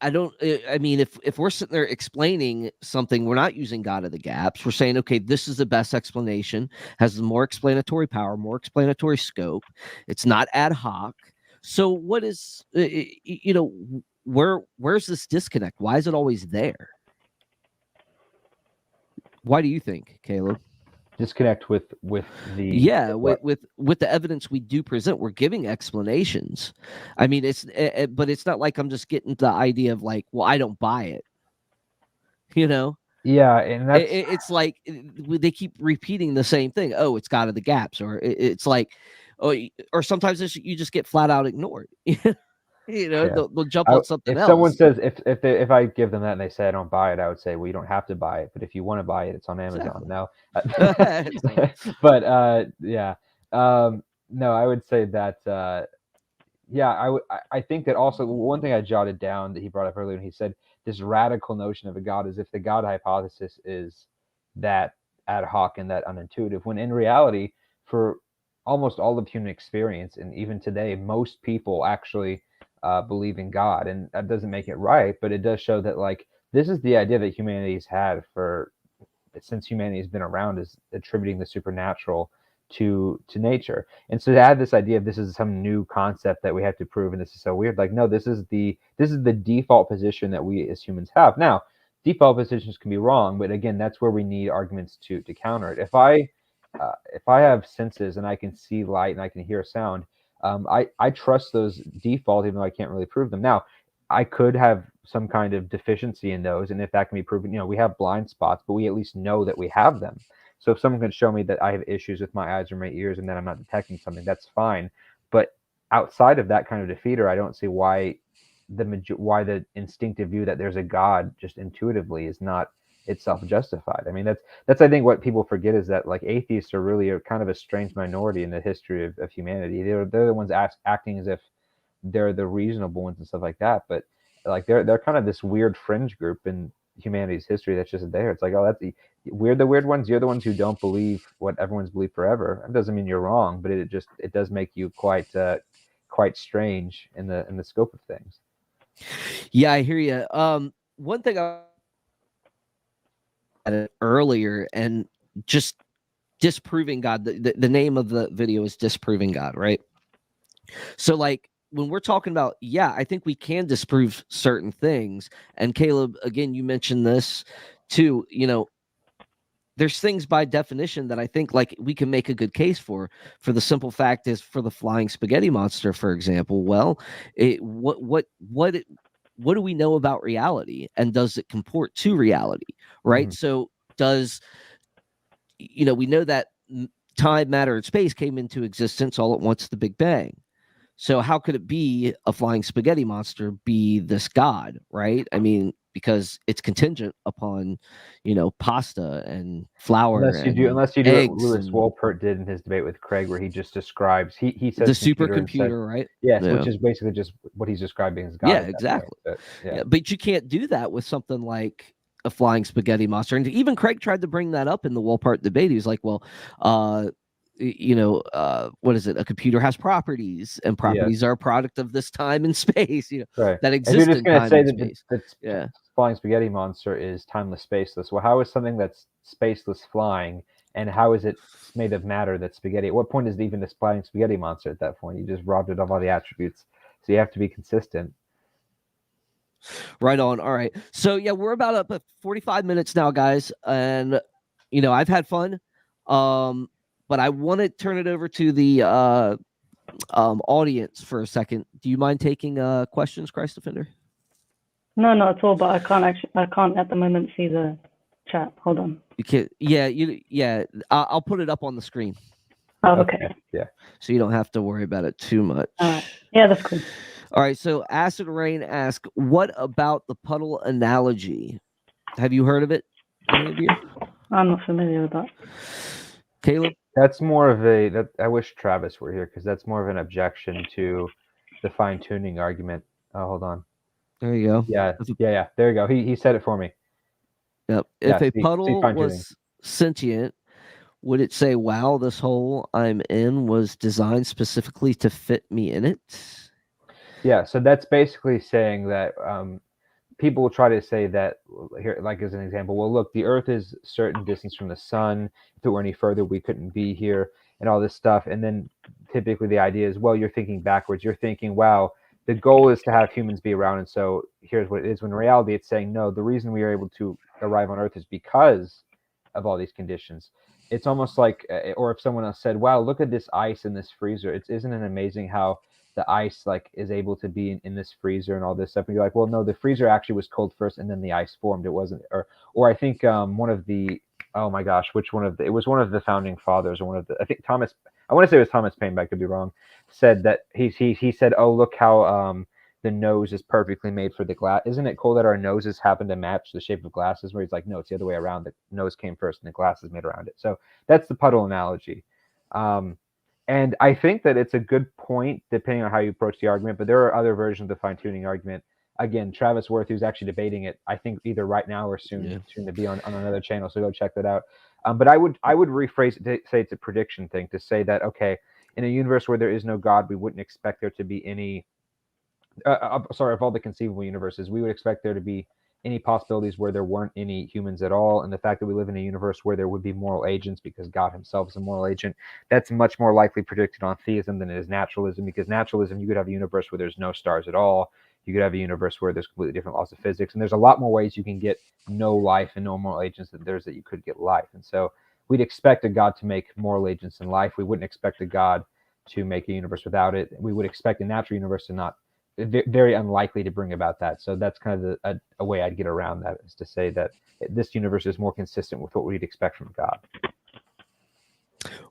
don't, I mean, if we're sitting there explaining something, we're not using God of the gaps. We're saying, okay, this is the best explanation, has more explanatory power, more explanatory scope. It's not ad hoc. So what is, you know, where's this disconnect? Why is it always there? Why do you think, Caleb?
Disconnect with the
with the evidence we do present. We're giving explanations. I mean, but it's not like I'm just getting the idea of, like, well, I don't buy it, you know.
Yeah, and that's
it's like they keep repeating the same thing. Oh, it's God of the gaps, or it's like, oh, or sometimes you just get flat out ignored. You know,
yeah.
they'll jump on something else.
If someone says, if I give them that and they say I don't buy it, I would say, well, you don't have to buy it, but if you want to buy it, it's on Amazon.
Exactly.
No, but yeah, no, I would say that yeah, I think that also one thing I jotted down that he brought up earlier, and he said this radical notion of a God is if the God hypothesis is that ad hoc and that unintuitive, when in reality, for almost all of human experience, and even today, most people actually believe in God. And that doesn't make it right, but it does show that, like, this is the idea that humanity's had for since humanity has been around, is attributing the supernatural to nature. And so to add this idea of this is some new concept that we have to prove and this is so weird, like, no, this is the default position that we as humans have. Now, default positions can be wrong, but again, that's where we need arguments to counter it. If I have senses and I can see light and I can hear sound, I trust those default, even though I can't really prove them. Now, I could have some kind of deficiency in those, and if that can be proven, we have blind spots, but we at least know that we have them. So if someone can show me that I have issues with my eyes or my ears and that I'm not detecting something, that's fine. But outside of that kind of defeater, I don't see why the instinctive view that there's a God just intuitively is not itself justified. I mean, that's I think what people forget is that, like, atheists are really kind of a strange minority in the history of humanity. They're the ones acting as if they're the reasonable ones and stuff like that, but like they're kind of this weird fringe group in humanity's history that's just there. It's like, oh, we're the weird ones. You're the ones who don't believe what everyone's believed forever. That doesn't mean you're wrong, but it does make you quite strange in the scope of things.
Yeah, I hear you. One thing I earlier, and just disproving God. The name of the video is Disproving God, right? So, like, when we're talking about, yeah, I think we can disprove certain things. And Caleb, again, you mentioned this too. There's things by definition that I think, like, we can make a good case for the simple fact is, for the flying spaghetti monster, for example. Well, what do we know about reality, and does it comport to reality, right?
Mhm.
So we know that time, matter, and space came into existence all at once, the Big Bang. So how could it be a flying spaghetti monster be this God, right? I mean, because it's contingent upon, pasta and flour
Unless you do what
eggs
Lewis
and
Wolpert did in his debate with Craig, where he just describes he says
the
computer and says,
supercomputer, right?
yes,
Yeah.
which is basically just what he's describing as God.
Yeah,
at that point.
exactly.
But,
Yeah, but you can't do that with something like a flying spaghetti monster. And even Craig tried to bring that up in the Wolpert debate. He was like, well, what is it? A computer has properties, and properties are a product of this time and space,
right.
that
If
exist
you're just
in
going to
time
say
and
that
space.
the flying spaghetti monster is timeless, spaceless, well, how is something that's spaceless flying, and how is it made of matter that's spaghetti? At what point is it even this flying spaghetti monster at that point? You just robbed it of all the attributes. So you have to be consistent.
Right on. All right. So yeah, we're about up at 45 minutes now, guys. And I've had fun. But I want to turn it over to the audience for a second. Do you mind taking questions, Christ Defender?
No, not at all. But I can't at the moment see the chat. Hold on.
You can't. Yeah. I'll put it up on the screen.
Oh, okay.
Yeah.
So you don't have to worry about it too much.
All right. Yeah, that's cool.
All right. So Acid Rain asks, what about the puddle analogy? Have you heard of it? Any of you?
I'm not familiar with that.
Caleb?
That's more of I wish Travis were here, because that's more of an objection to the fine-tuning argument. Oh, hold on.
There you go.
Yeah. There you go. He said it for me.
Yep.
Yeah,
If a
see
puddle
fine-tuning.
was sentient, would it say, wow, this hole I'm in was designed specifically to fit me in it?
Yeah, so that's basically saying that people will try to say that, here, like as an example, well, look, the Earth is a certain distance from the sun. If it were any further, we couldn't be here, and all this stuff. And then typically the idea is, well, you're thinking backwards. You're thinking, wow, the goal is to have humans be around, and so here's what it is. When in reality, it's saying, no, the reason we are able to arrive on Earth is because of all these conditions. It's almost like, or if someone else said, wow, look at this ice in this freezer. Isn't it amazing how the ice is able to be in this freezer and all this stuff? And you're like, well, no, the freezer actually was cold first and then the ice formed. It wasn't, or I think one of the, oh my gosh, it was one of the founding fathers, or I think Thomas, I want to say it was Thomas Paine, but I could be wrong, said that he said, oh, look how the nose is perfectly made for the glass. Isn't it cool that our noses happen to match the shape of glasses? Where he's like, no, it's the other way around. The nose came first and the glass is made around it. So that's the puddle analogy. And I think that it's a good point, depending on how you approach the argument, but there are other versions of the fine-tuning argument. Again, Travis Worth, who's actually debating it, I think either right now or soon to be on another channel, so go check that out. But I would rephrase it to say it's a prediction thing, to say that, okay, in a universe where there is no God, we wouldn't expect there to be any, of all the conceivable universes, we would expect there to be any possibilities where there weren't any humans at all, and the fact that we live in a universe where there would be moral agents because God himself is a moral agent, that's much more likely predicted on theism than it is naturalism, because naturalism, you could have a universe where there's no stars at all. You could have a universe where there's completely different laws of physics, and there's a lot more ways you can get no life and no moral agents than there's that you could get life. And so we'd expect a God to make moral agents in life. We wouldn't expect a God to make a universe without it. We would expect a natural universe to not, very unlikely to bring about that. So that's kind of a way I'd get around that, is to say that this universe is more consistent with what we'd expect from God.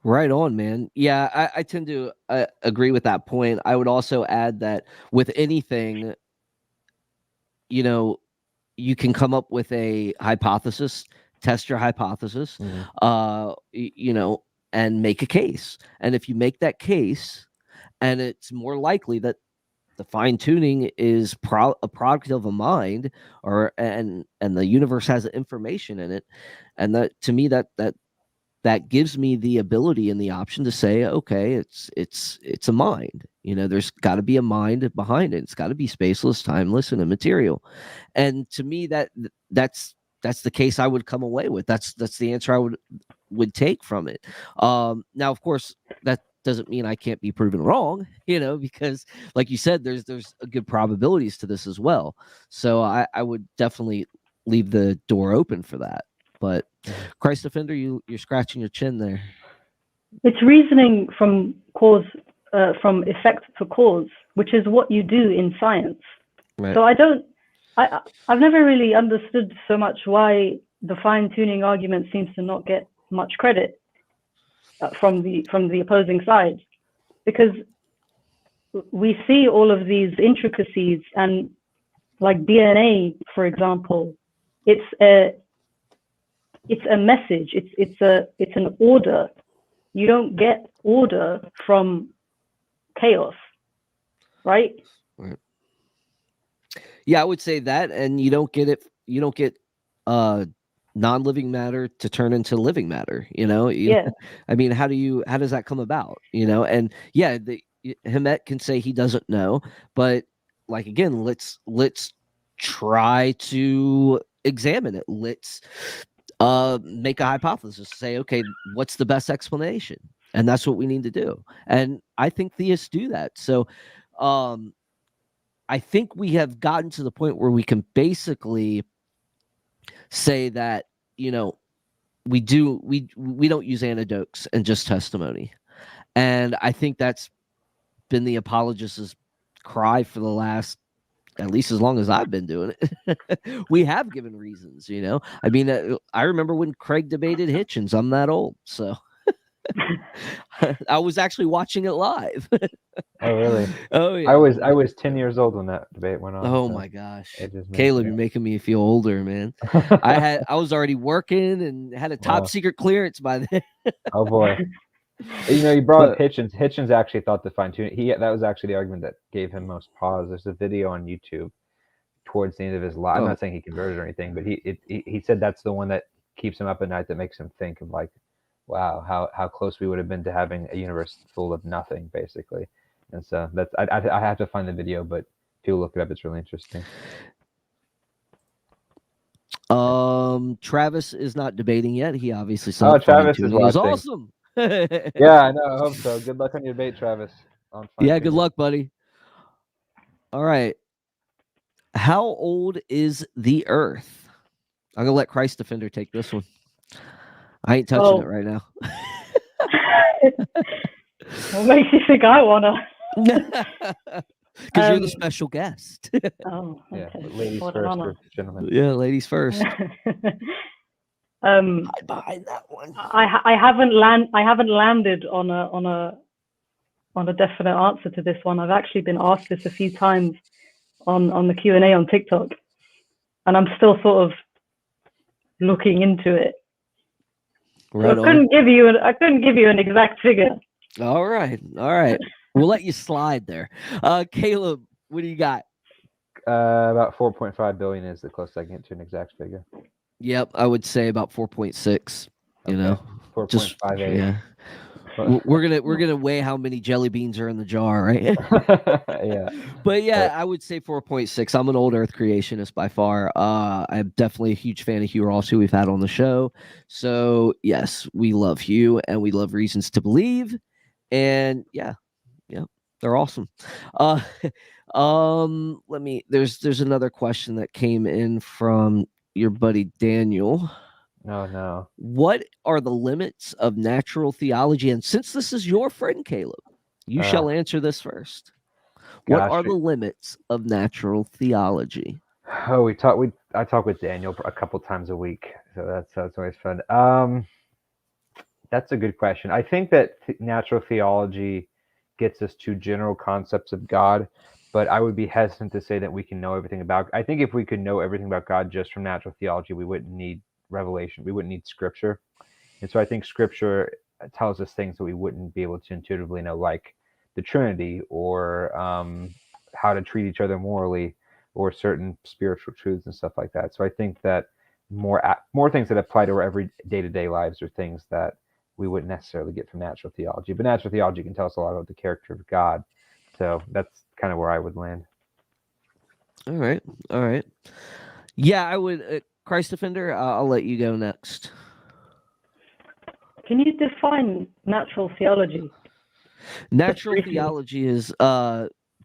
Right on, man. Yeah, I tend to agree with that point. I would also add that with anything, you know, you can come up with a hypothesis, test your hypothesis, you know, and make a case. And if you make that case, and it's more likely that the fine tuning is a product of a mind, or and the universe has information in it, and that, to me, that gives me the ability and the option to say, okay, it's a mind. You know, there's got to be a mind behind it. It's got to be spaceless, timeless, and immaterial. And to me, that's the case I would come away with. That's the answer I would take from it. Now, of course, that doesn't mean I can't be proven wrong, you know, because like you said, there's a good probabilities to this as well. So I would definitely leave the door open for that. But Christ Defender, you're scratching your chin there.
It's reasoning from from effect to cause, which is what you do in science.
Right.
So I've never really understood so much why the fine-tuning argument seems to not get much credit from the opposing side, because we see all of these intricacies, and like DNA, for example, it's a message. It's an order. You don't get order from chaos, right?
Yeah, I would say that, and you don't get non-living matter to turn into living matter. You know, I mean, how does that come about? You know, and yeah, Hemet can say he doesn't know, but like, again, let's try to examine it. Let's make a hypothesis, say, okay, what's the best explanation? And that's what we need to do. And I think theists do that. So I think we have gotten to the point where we can basically say that, you know, we don't use anecdotes and just testimony. And I think that's been the apologists' cry for the last, at least as long as I've been doing it. We have given reasons, you know. I mean, I remember when Craig debated Hitchens. I'm that old, so I was actually watching it live.
Oh, really?
Oh, yeah.
I was 10 years old when that debate went on.
Oh,
so
my gosh.
Caleb,
you're making me feel older, man. I was already working and had a top secret clearance by then.
Oh, boy. You know, you brought up Hitchens. Hitchens actually thought the fine-tuning, that was actually the argument that gave him most pause. There's a video on YouTube towards the end of his life. I'm not saying he converted or anything, but he said that's the one that keeps him up at night, that makes him think of, like, wow, how close we would have been to having a universe full of nothing, basically. And so that's I have to find the video, but if you look it up, it's really interesting.
Travis is not debating yet. He obviously
saw Travis is watching.
Awesome.
Yeah, I know. I hope so. Good luck on your debate, Travis.
Yeah, good luck, buddy. All right. How old is the Earth? I'm gonna let Christ Defender take this one. I ain't touching it right now.
What makes you think I wanna?
Because you're the special guest.
Oh, okay.
Yeah, ladies first, gentlemen.
Yeah, ladies first.
Behind
that one.
I haven't landed on a definite answer to this one. I've actually been asked this a few times on the Q&A on TikTok, and I'm still sort of looking into it.
Right
so I couldn't give you an exact figure.
All right. We'll let you slide there. Caleb, what do you got?
About 4.5 billion is the closest I can get to an exact figure.
Yep, I would say about 4.6. You know,
4.58.
Yeah. We're gonna weigh how many jelly beans are in the jar, right?
Yeah.
But yeah, I would say 4.6. I'm an old Earth creationist by far. I'm definitely a huge fan of Hugh Ross, who we've had on the show. So yes, we love Hugh and we love Reasons to Believe. And yeah, they're awesome. Uh, there's another question that came in from your buddy Daniel.
No.
What are the limits of natural theology? And since this is your friend Caleb, you shall answer this first. What are the limits of natural theology?
Oh, I talk with Daniel a couple times a week, so that's always fun. That's a good question. I think that natural theology gets us to general concepts of God, but I would be hesitant to say that we can know everything about. I think if we could know everything about God just from natural theology, we wouldn't need revelation. We wouldn't need Scripture, and so I think Scripture tells us things that we wouldn't be able to intuitively know, like the Trinity, or how to treat each other morally, or certain spiritual truths and stuff like that. So I think that more things that apply to our every day-to-day lives are things that we wouldn't necessarily get from natural theology. But natural theology can tell us a lot about the character of God. So that's kind of where I would land.
All right. Yeah, I would. Christ Defender, I'll let you go next.
Can you define natural theology?
Natural theology is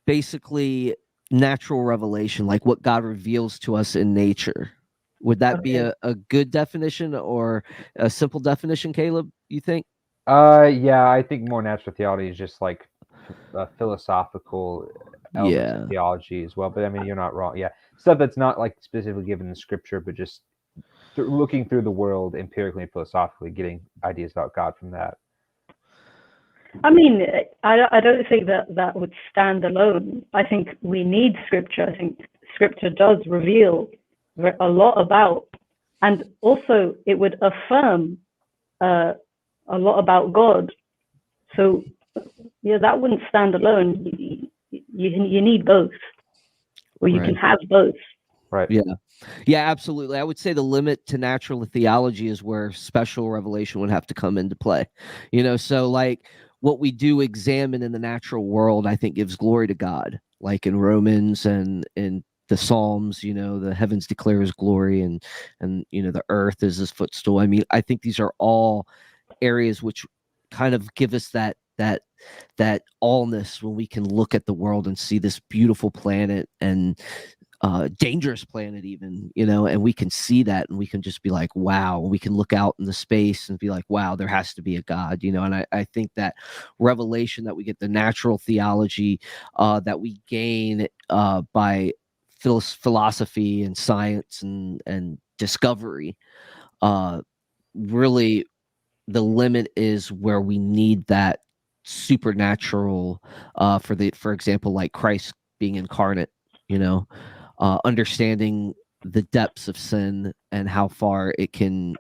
basically natural revelation, like what God reveals to us in nature. Would that be a good definition or a simple definition, Caleb, you think?
Yeah, I think more natural theology is just like philosophical elements of theology as well. But I mean, you're not wrong. Yeah, stuff that's not like specifically given in Scripture, but just looking through the world empirically and philosophically, getting ideas about God from that.
I mean, I don't think that would stand alone. I think we need Scripture. I think Scripture does reveal a lot about, and also it would affirm a lot about God. So yeah, that wouldn't stand alone. You need both, or you can have both.
Right.
Yeah, absolutely. I would say the limit to natural theology is where special revelation would have to come into play. So like what we do examine in the natural world, I think gives glory to God, like in Romans and in the Psalms, the heavens declare his glory, and the earth is his footstool. I mean, I think these are all areas which kind of give us that allness when we can look at the world and see this beautiful planet and dangerous planet even, and we can see that and we can just be like, wow. We can look out in the space and be like, wow, there has to be a God, and I think that revelation that we get, the natural theology that we gain by philosophy and science and discovery, really the limit is where we need that supernatural, for example, like Christ being incarnate, understanding the depths of sin and how far it can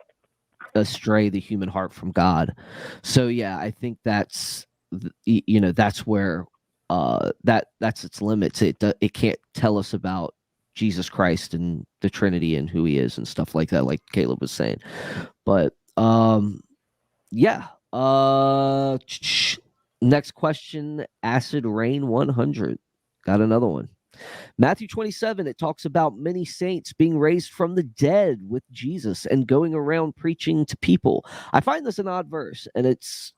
astray the human heart from God. So yeah, I think that's that's where that's its limits. It can't tell us about Jesus Christ and the Trinity and who he is and stuff like that, like Caleb was saying. But yeah. Next question, Acid Rain 100. Got another one. Matthew 27, it talks about many saints being raised from the dead with Jesus and going around preaching to people. I find this an odd verse, and it's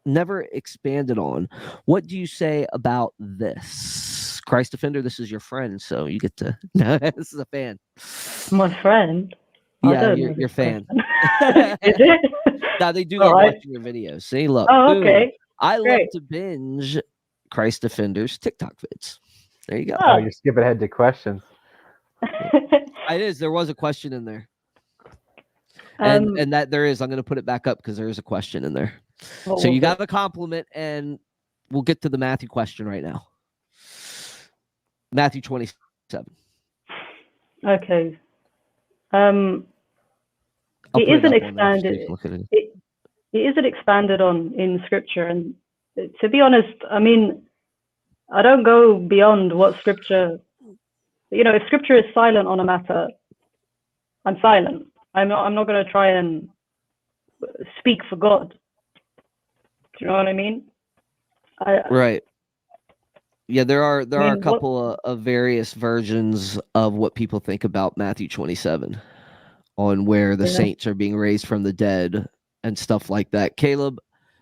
never expanded on. What do you say about this? Christ Defender, this is your friend, so you get to... No, this is a fan.
My friend?
Yeah, your fan.
Is it?
No, they do love watching your videos. See, look.
Oh, okay.
I love to binge Christ Defender's TikTok vids. There you go.
Oh, you're skipping ahead to questions.
It is. There was a question in there. And that there is. I'm going to put it back up because there is a question in there. So you got a compliment, and we'll get to the Matthew question right now. Matthew 27.
Okay. It isn't expanded. It isn't expanded on in Scripture, and to be honest, I mean, I don't go beyond what Scripture. If Scripture is silent on a matter, I'm silent. I'm not going to try and speak for God. Do you know what I mean?
Right. Yeah, there are a
mean,
couple of various versions of what people think about Matthew 27 on where the
Yeah.
saints are being raised from the dead and stuff like that. Caleb,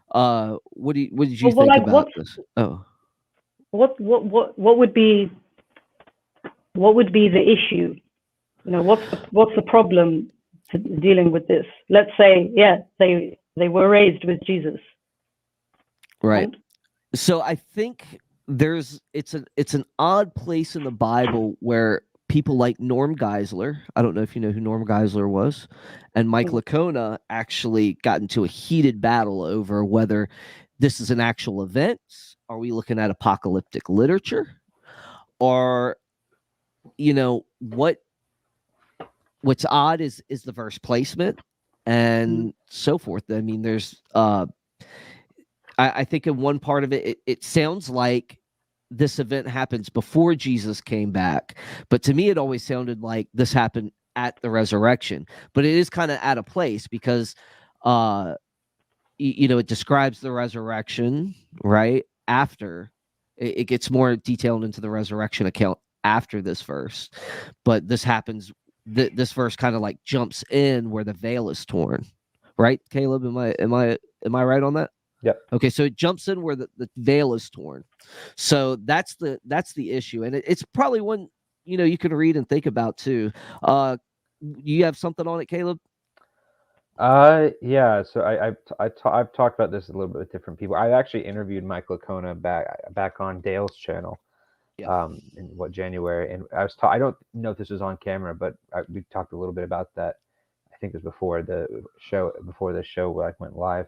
what did you
Well,
think
like,
about this? Oh,
what would be the issue? You know, what's the problem to dealing with this? Let's say, yeah, they were raised with Jesus.
right.
And
So I think it's an odd place in the Bible where people like Norm Geisler, I don't know if you know who Norm Geisler was, and Mike
Mm.
Licona actually got into a heated battle over whether this is an actual event. Are we looking at apocalyptic literature? Or, what's odd is the verse placement and so forth. I mean, there's I think in one part of it sounds like this event happens before Jesus came back, but to me it always sounded like this happened at the resurrection. But it is kind of out of place because it describes the resurrection right after. It gets more detailed into the resurrection account after this verse, but this happens. This verse kind of like jumps in where the veil is torn, right? Caleb, am I right on that?
Yep.
Okay, so it jumps in where the veil is torn. So that's the issue, and it's probably one you can read and think about too. You have something on it, Caleb?
Yeah. So I've talked about this a little bit with different people. I actually interviewed Mike Licona back on Dale's channel.
Yeah.
In January, and I don't know if this was on camera, but we talked a little bit about that. I think it was before the show like went live,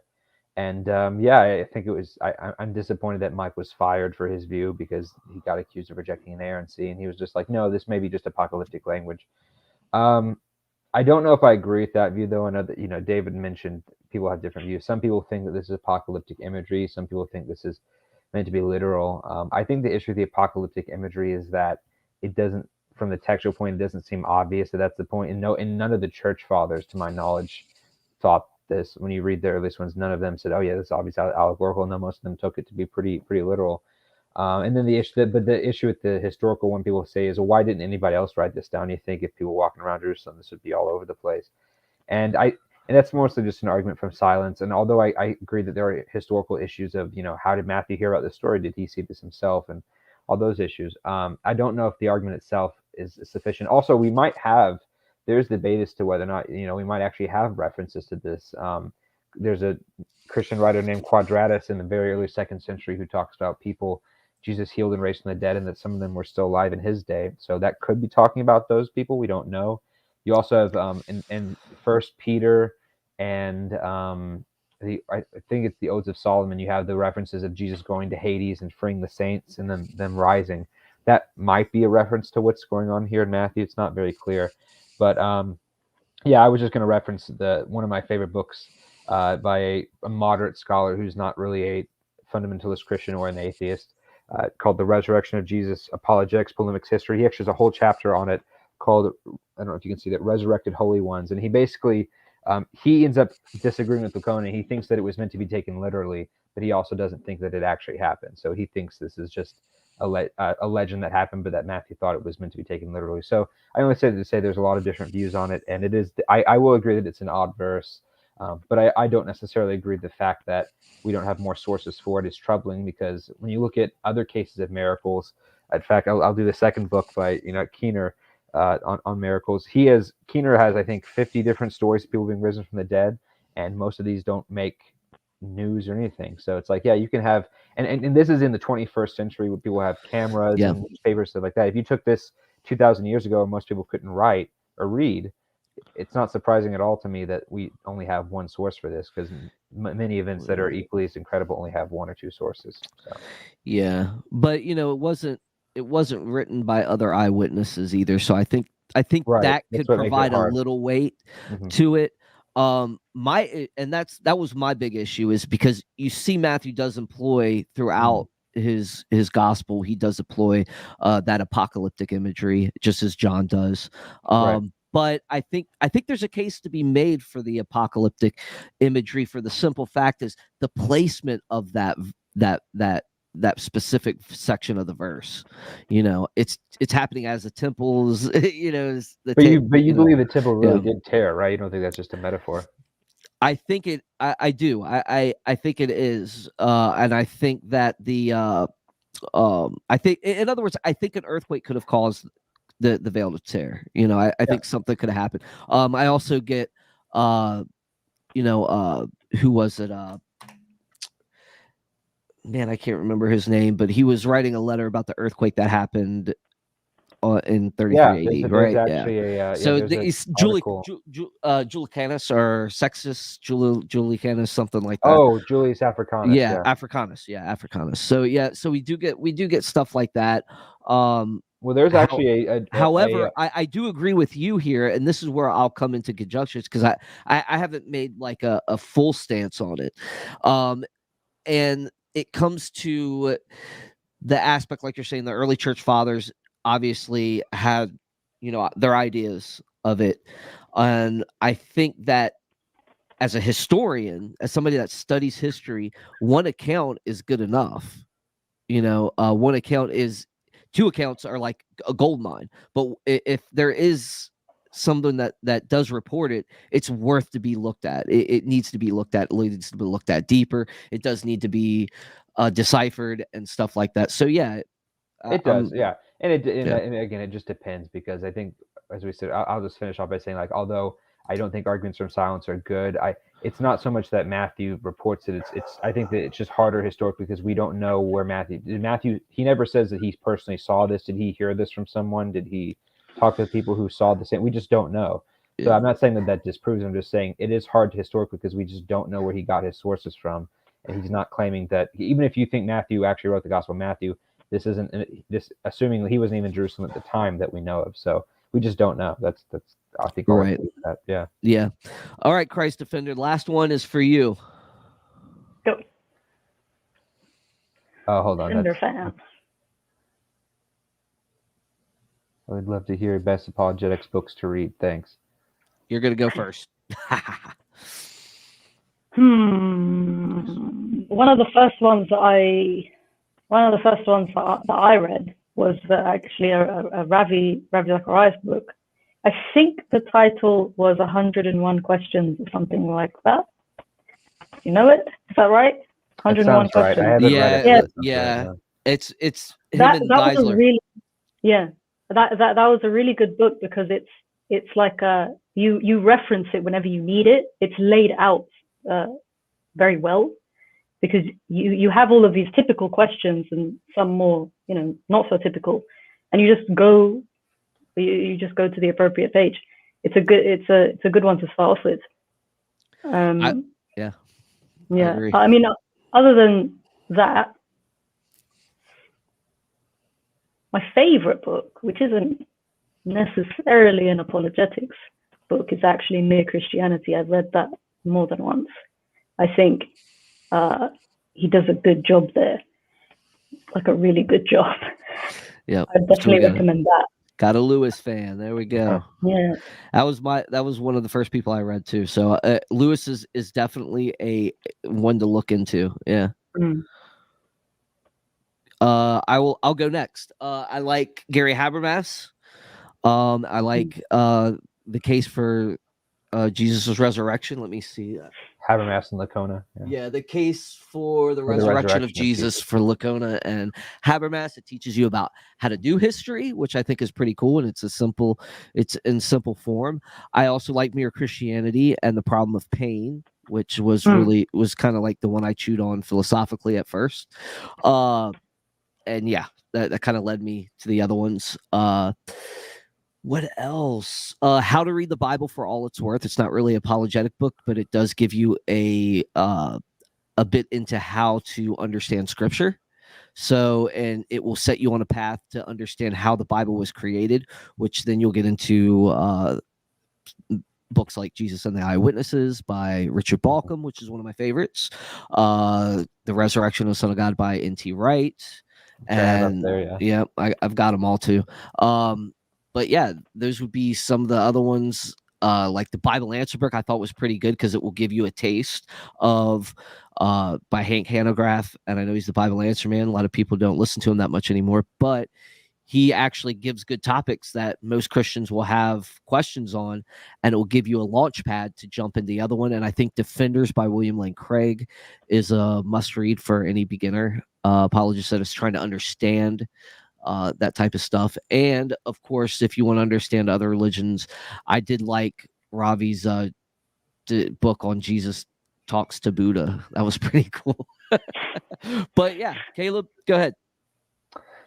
and yeah, I think it was. I'm disappointed that Mike was fired for his view because he got accused of rejecting inerrancy, and he was just like, no, this may be just apocalyptic language. I don't know if I agree with that view, though. I know that David mentioned people have different views. Some people think that this is apocalyptic imagery. Some people think this is meant to be literal. I think the issue with the apocalyptic imagery is that it doesn't, from the textual point, it doesn't seem obvious that that's the point. And none of the church fathers, to my knowledge, thought this. When you read the earliest ones, none of them said, "Oh yeah, this is obviously allegorical." No, most of them took it to be pretty literal. And then the issue with the historical one, people say is, well, why didn't anybody else write this down? You think if people walking around Jerusalem, this would be all over the place. And that's mostly just an argument from silence. And although I agree that there are historical issues of, how did Matthew hear about this story? Did he see this himself? And all those issues. I don't know if the argument itself is sufficient. Also, there's debate as to whether or not, we might actually have references to this. There's a Christian writer named Quadratus in the very early 2nd century who talks about people Jesus healed and raised from the dead, and that some of them were still alive in his day. So that could be talking about those people. We don't know. You also have in 1 Peter and I think it's the Odes of Solomon. You have the references of Jesus going to Hades and freeing the saints, and then them rising. That might be a reference to what's going on here in Matthew. It's not very clear, but yeah, I was just going to reference one of my favorite books by a moderate scholar who's not really a fundamentalist Christian or an atheist, called The Resurrection of Jesus, Apologetics, Polemics, History. He actually has a whole chapter on it called, I don't know if you can see that, Resurrected Holy Ones. And he basically, he ends up disagreeing with Licona. He thinks that it was meant to be taken literally, but he also doesn't think that it actually happened. So he thinks this is just a legend that happened, but that Matthew thought it was meant to be taken literally. So I only say to say there's a lot of different views on it, and it is. I will agree that it's an odd verse, but I don't necessarily agree with the fact that we don't have more sources for it is troubling, because when you look at other cases of miracles, in fact, I'll do the second book by Keener on miracles. Keener has, I think, 50 different stories of people being risen from the dead, and most of these don't make news or anything. So it's like, yeah, you can have, and this is in the 21st century where people have cameras and newspapers, stuff like that. If you took this 2,000 years ago, most people couldn't write or read, it's not surprising at all to me that we only have one source for this, because many events that are equally as incredible only have one or two sources. So.
Yeah, but it wasn't written by other eyewitnesses either. So I think
Right.
that could provide a little weight to it. That was my big issue, is because you see Matthew does employ throughout his gospel, he does employ that apocalyptic imagery just as John does.
Right.
But I think there's a case to be made for the apocalyptic imagery, for the simple fact is the placement of that specific section of the verse. It's happening as the temples,
But you believe the temple really did tear, right? You don't think that's just a metaphor?
I think it. I do. I think it is, and I think that the. I think, in other words, I think an earthquake could have caused the veil to tear. I think something could have happened. I also get, who was it? Man, I can't remember his name, but he was writing a letter about the earthquake that happened in 33 AD, right?
Actually
so it's Julicanus or Sextus Julicanus, something like that.
Oh, Julius Africanus.
Yeah, Africanus. Yeah, Africanus. So we do get stuff like that.
Well, there's actually
however, I do agree with you here, and this is where I'll come into conjunctions, because I haven't made like a full stance on it, and it comes to the aspect, like you're saying, the early church fathers obviously had, their ideas of it. And I think that as a historian, as somebody that studies history, one account is good enough. One account is, two accounts are like a gold mine. But if there is something that does report it, it's worth to be looked at. It needs to be looked at. It needs to be looked at deeper. It does need to be deciphered and stuff like that. So yeah,
it does. Yeah. And and again, it just depends, because I think, as we said, I'll just finish off by saying, like, although I don't think arguments from silence are good, it's not so much that Matthew reports it. It's I think that it's just harder historically, because we don't know where Matthew, he never says that he personally saw this. Did he hear this from someone? Did he talk to people who saw the same? We just don't know. So I'm not saying that disproves. I'm just saying it is hard to historically, because we just don't know where he got his sources from. And he's not claiming that, even if you think Matthew actually wrote the Gospel of Matthew, this isn't this, assuming that he wasn't even in Jerusalem at the time that we know of. So we just don't know. That's I think
right.
That.
Yeah. All right, Christ Defender. Last one is for you.
Go.
Oh, hold on.
Defender fan.
I would love to hear best apologetics books to read. Thanks.
You're gonna go first.
One of the first ones that I read was actually a Ravi Zacharias book. I think the title was 101 Questions or something like that. You know it? Is that right? 101 Questions.
Right. I haven't read it.
Yeah. It's him
that
and
was a
Geisler.
really, that was a really good book, because it's like you reference it whenever you need it. It's laid out very well, because you have all of these typical questions and some more, not so typical, and you just go to the appropriate page. It's a good one to start off with.
I agree.
I mean, other than that, my favorite book, which isn't necessarily an apologetics book, is actually Mere Christianity. I've read that more than once. I think he does a good job there, like a really good job.
Yeah,
I definitely recommend that.
Got a Lewis fan. There we go.
Yeah,
that was one of the first people I read too. So Lewis is definitely a one to look into. Yeah. I'll go next. I like Gary Habermas. I like the case for Jesus' resurrection. Let me see.
Habermas and Lacona.
Yeah, the case for the resurrection of Jesus for Lacona and Habermas. It teaches you about how to do history, which I think is pretty cool, and it's in simple form. I also like Mere Christianity and the Problem of Pain, which was was kind of like the one I chewed on philosophically at first. And yeah, that kind of led me to the other ones. What else? How to Read the Bible for All It's Worth. It's not really an apologetic book, but it does give you a bit into how to understand Scripture. So, and it will set you on a path to understand how the Bible was created, which then you'll get into books like Jesus and the Eyewitnesses by Richard Balcom, which is one of my favorites. The Resurrection of the Son of God by N.T. Wright. And I've got them all too. But yeah, those would be some of the other ones. Like the Bible Answer Book, I thought was pretty good because it will give you a taste of by Hank Hanegraaff, and I know he's the Bible Answer Man. A lot of people don't listen to him that much anymore, but he actually gives good topics that most Christians will have questions on, and it will give you a launch pad to jump into the other one. And I think Defenders by William Lane Craig is a must read for any beginner apologist that is trying to understand that type of stuff. And of course, if you want to understand other religions, I did like Ravi's book on Jesus Talks to Buddha. That was pretty cool. But yeah, Caleb, go ahead.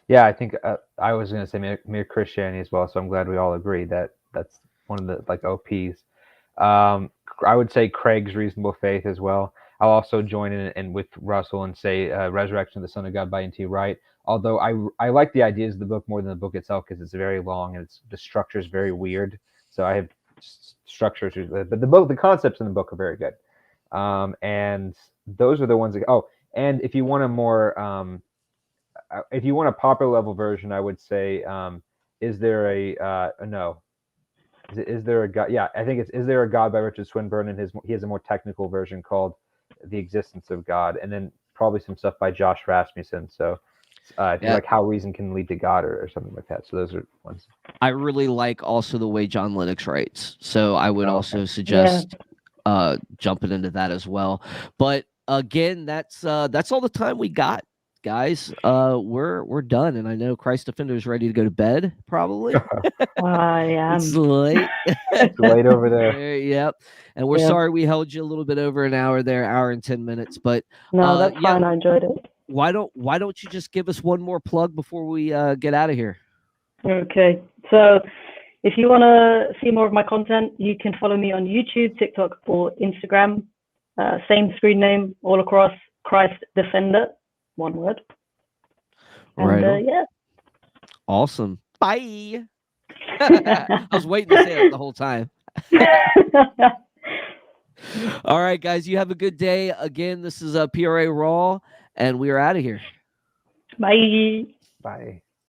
Yeah, I think I was going to say mere Christianity as well. So I'm glad we all agree that that's one of the like OPs. I would say Craig's Reasonable Faith as well. I'll also join in with Russell and say Resurrection of the Son of God by N.T. Wright. Although I like the ideas of the book more than the book itself because it's very long and the structure is very weird. So I have structures, but the concepts in the book are very good. And those are the ones that, and if you want a more if you want a popular level version, I would say, is there a no? Is there a God? Yeah, I think it's Is There a God by Richard Swinburne, and he has a more technical version called The Existence of God, and then probably some stuff by Josh Rasmussen. So like How Reason Can Lead to God or something like that. So those are ones.
I really like also the way John Lennox writes. So I would also suggest jumping into that as well. But again, that's all the time we got, guys. We're done, and I know Christ Defender is ready to go to bed. Probably.
I am.
It's late.
It's late over there.
Yep. And we're sorry we held you a little bit over an hour there, hour and 10 minutes. But
no, that's fine. I enjoyed it.
Why don't you just give us one more plug before we get out of here?
Okay. So if you want to see more of my content, you can follow me on YouTube, TikTok, or Instagram. Same screen name all across, Christ Defender, one word. And yeah.
Awesome. Bye. I was waiting to say it the whole time. All right, guys, you have a good day. Again, this is PorA Raw, and we are out of here.
Bye.
Bye.